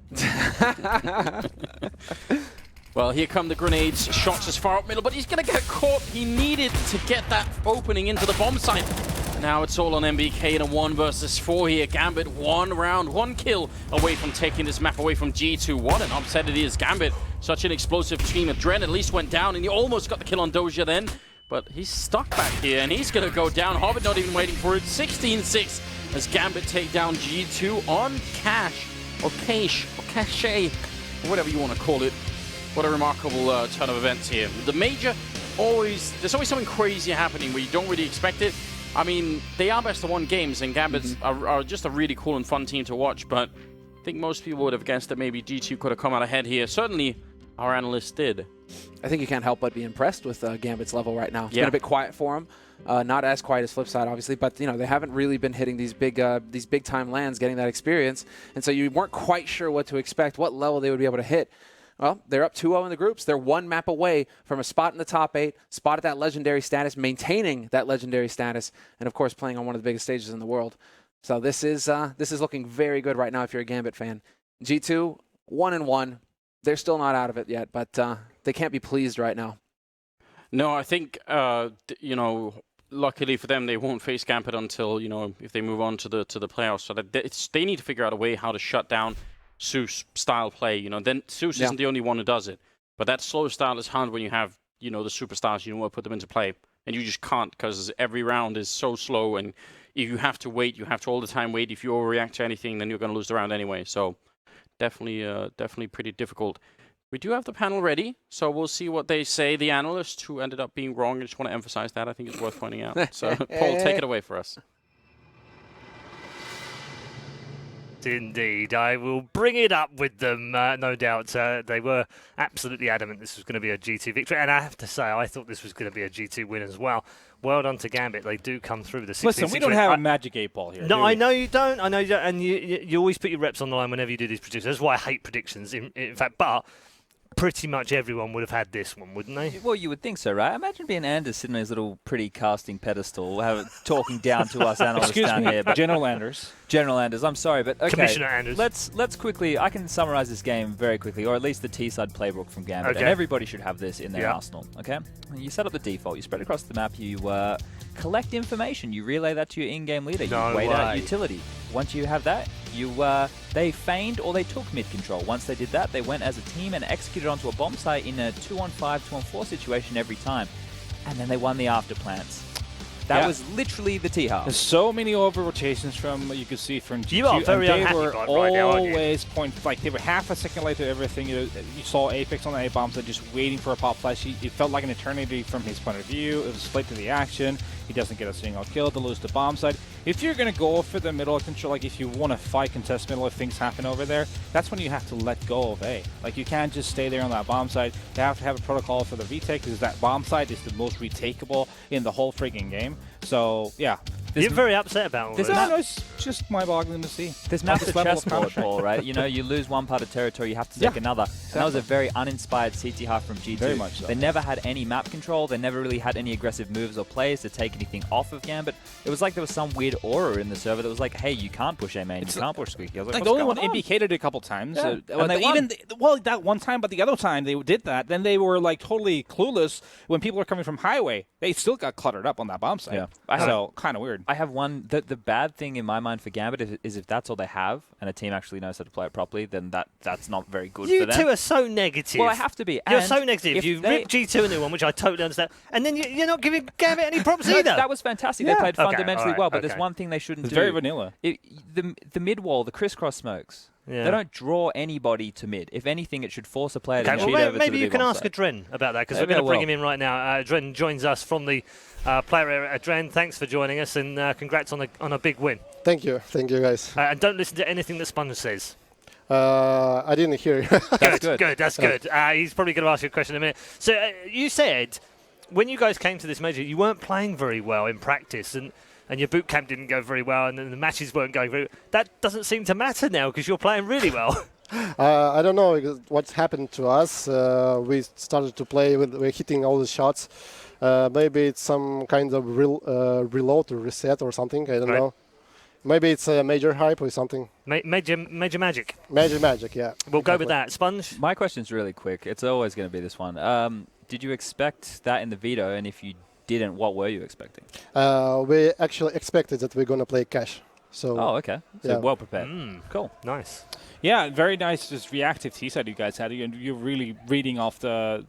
Well, here come the grenades. Shots as far up middle, but he's going to get caught. He needed to get that opening into the bomb site. Now it's all on MBK in a 1 versus 4 here. Gambit 1 round, 1 kill away from taking this map away from G2. What an upset it is. Gambit, such an explosive team. Adren at least went down, and he almost got the kill on Doja then. But he's stuck back here, and he's going to go down. Hobbit not even waiting for it. 16-6 as Gambit take down G2 on cash, or cache, or cache, or whatever you want to call it. What a remarkable turn of events here. The major, there's always something crazy happening where you don't really expect it. I mean, they are best of 1 games, and Gambits are just a really cool and fun team to watch, but I think most people would have guessed that maybe G2 could have come out ahead here. Certainly, our analysts did. I think you can't help but be impressed with Gambit's level right now. It's been a bit quiet for him. Not as quiet as Flipside, obviously, but you know they haven't really been hitting these big time lands, getting that experience, and so you weren't quite sure what to expect, what level they would be able to hit. Well, they're up 2-0 in the groups. They're 1 map away from a spot in the top 8, spot at that legendary status, maintaining that legendary status, and of course playing on one of the biggest stages in the world. So this is looking very good right now if you're a Gambit fan. G2 1-1. They're still not out of it yet, but they can't be pleased right now. No, I think luckily for them, they won't face Gambit until if they move on to the playoffs. So that they need to figure out a way how to shut down Zeus style play. Then Zeus isn't the only one who does it, but that slow style is hard when you have the superstars. You want to put them into play, and you just can't because every round is so slow, and if you have to wait, you have to all the time wait. If you overreact to anything, then you're going to lose the round anyway. So definitely pretty difficult. We do have the panel ready, so we'll see what they say. The analyst who ended up being wrong, I just want to emphasize that. I think it's worth pointing out. So, Paul, take it away for us. Indeed, I will bring it up with them, no doubt. They were absolutely adamant this was going to be a G2 victory, and I have to say, I thought this was going to be a G2 win as well. Well done to Gambit. They do come through the 16. Listen, we don't have a magic 8-ball here. No, I know you don't. I know you don't. And you always put your reps on the line whenever you do these predictions. That's why I hate predictions, in fact. But pretty much everyone would have had this one, wouldn't they? Well, you would think so, right? Imagine being Anders sitting on his little pretty casting pedestal, talking down to us analysts down here. But General Anders. General Anders, I'm sorry, but okay. Commissioner Anders. Let's quickly. I can summarize this game very quickly, or at least the T-side playbook from Gambit. Okay. And everybody should have this in their Yeah. arsenal. Okay. You set up the default. You spread across the map. You collect information. You relay that to your in-game leader. No You wait out way. utility. Once you have that, they feigned or they took mid control. Once they did that, they went as a team and executed onto a bomb site in a 2-on-5, 2-on-4 situation every time. And then they won the after plants. That was literally the T-half. There's so many over rotations from you can see from G2. You are very and unhappy they were right now, aren't you? always they were half a second late to everything. You saw Apex on the A-bombs and just waiting for a pop flash. It felt like an eternity from his point of view. It was late to the action. He doesn't get a single kill to lose the bomb side. If you're going to go for the middle control, like if you want to fight contest middle, if things happen over there, that's when you have to let go of A. Like you can't just stay there on that bomb side. You have to have a protocol for the retake because that bomb side is the most retakeable in the whole freaking game. So, yeah. You're very upset about all this. No, it's just mind-boggling to see. There's massive This level of chessboard, Counter-Strike. Paul, right? You know, you lose one part of territory, you have to take another. And that was a very uninspired CT half from G2. Very much so. They never had any map control. They never really had any aggressive moves or plays to take anything off of Gambit. It was like there was some weird aura in the server that was like, hey, you can't push A main, you can't push Squeaky. I was Like like, the only what's one going on? indicated it a couple times. Yeah. And they won. That one time, but the other time they did that, then they were like totally clueless when people were coming from highway. They still got cluttered up on that bomb site. Yeah. So kind of weird. I have one. The bad thing in my mind for Gambit is if that's all they have and a team actually knows how to play it properly, then that's not very good You for them. two are so negative. Well, I have to be. You're And so negative. if You they- ripped G2 a new one, which I totally understand, and then you're not giving Gambit any props No, either. that was fantastic. Yeah. They played Okay, fundamentally alright, well, but okay. there's one thing they shouldn't It's do. very vanilla. The mid wall, the crisscross smokes. Yeah. They don't draw anybody to mid. If anything, it should force a player to Okay, cheat well, over maybe to the you big can bomb ask site. Adren about that, because we're Maybe going to I bring will. him in right now. Adren joins us from the player area. Adren, thanks for joining us, and congrats on a big win. Thank you guys. And don't listen to anything that Sponge says. I didn't hear you. That's good. That's good. He's probably going to ask you a question in a minute. So you said when you guys came to this major, you weren't playing very well in practice, and your boot camp didn't go very well, and the matches weren't going very well. That doesn't seem to matter now because you're playing really well. I don't know what's happened to us. We started to play we're hitting all the shots. Maybe it's some kind of reload or reset or something. I don't Right. know. Maybe it's a major hype or something. Major magic. Major magic, yeah. We'll go with that. Sponge? My question's really quick. It's always going to be this one. Did you expect that in the veto? And if you didn't, what were you expecting? We actually expected that we're gonna play cash. So Oh, okay. So Yeah. well prepared. Cool. Nice. Yeah, very nice, just reactive T-side you guys had. You're really reading off the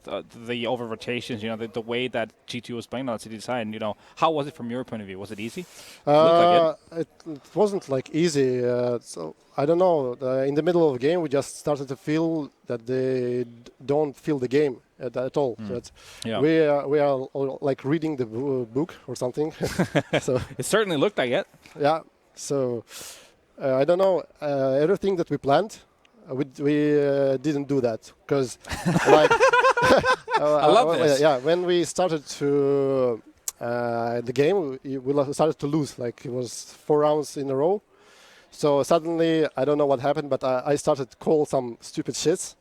over rotations, the way that G2 was playing on the city side. And, how was it from your point of view? Was it easy? Looked like it wasn't like easy. So I don't know. In the middle of the game, we just started to feel that they don't feel the game at all. So Yeah. we are all, like reading the book or something. So It certainly looked like it. yeah. So I don't know. Everything that we planned, we didn't do that because like I love this. Yeah, when we started to the game, we started to lose. Like it was 4 rounds in a row. So suddenly, I don't know what happened, but I started to call some stupid shits,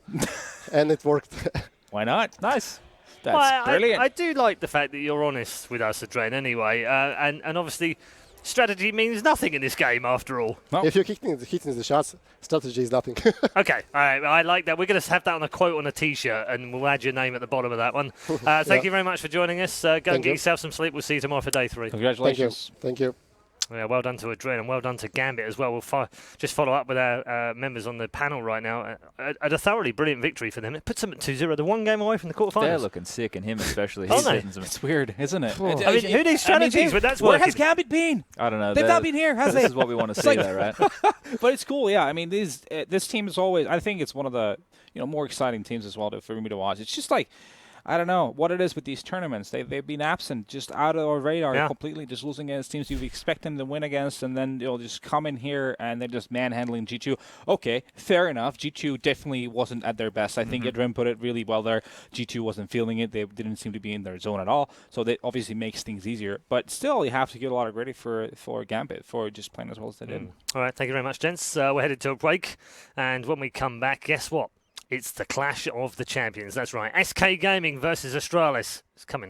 and it worked. Why not? Nice. That's Well, brilliant. I do like the fact that you're honest with us, Adren, anyway. And obviously, strategy means nothing in this game, after all. No. If you're hitting the shots, strategy is nothing. Okay, all right, I like that. We're going to have that on a quote on a T-shirt, and we'll add your name at the bottom of that one. Thank you very much for joining us. Go and get you. yourself some sleep. We'll see you tomorrow for day 3. Thank you. Congratulations. Thank you. Yeah, well done to Adren and well done to Gambit as well. We'll just follow up with our members on the panel right now. At a thoroughly brilliant victory for them. It puts them at 2-0. They're one game away from the quarterfinals. They're looking sick, and him especially. Aren't they? It's weird, isn't it? I mean, who needs strategies? But that's where working. has Gambit been? I don't know. They've not been here, has This they? is what we want to see, though, right? But it's cool, yeah. I mean, this team is always. I think it's one of the more exciting teams as well for me to watch. It's just like, I don't know what it is with these tournaments. They've been absent, just out of our radar completely, just losing against teams you expect them to win against, and then they'll just come in here and they're just manhandling G2. Okay, fair enough. G2 definitely wasn't at their best. I think Adren put it really well there. G2 wasn't feeling it. They didn't seem to be in their zone at all. So that obviously makes things easier. But still, you have to give a lot of credit for Gambit for just playing as well as they did. All right, thank you very much, gents. We're headed to a break, and when we come back, guess what? It's the clash of the champions. That's right. SK Gaming versus Astralis. It's coming next.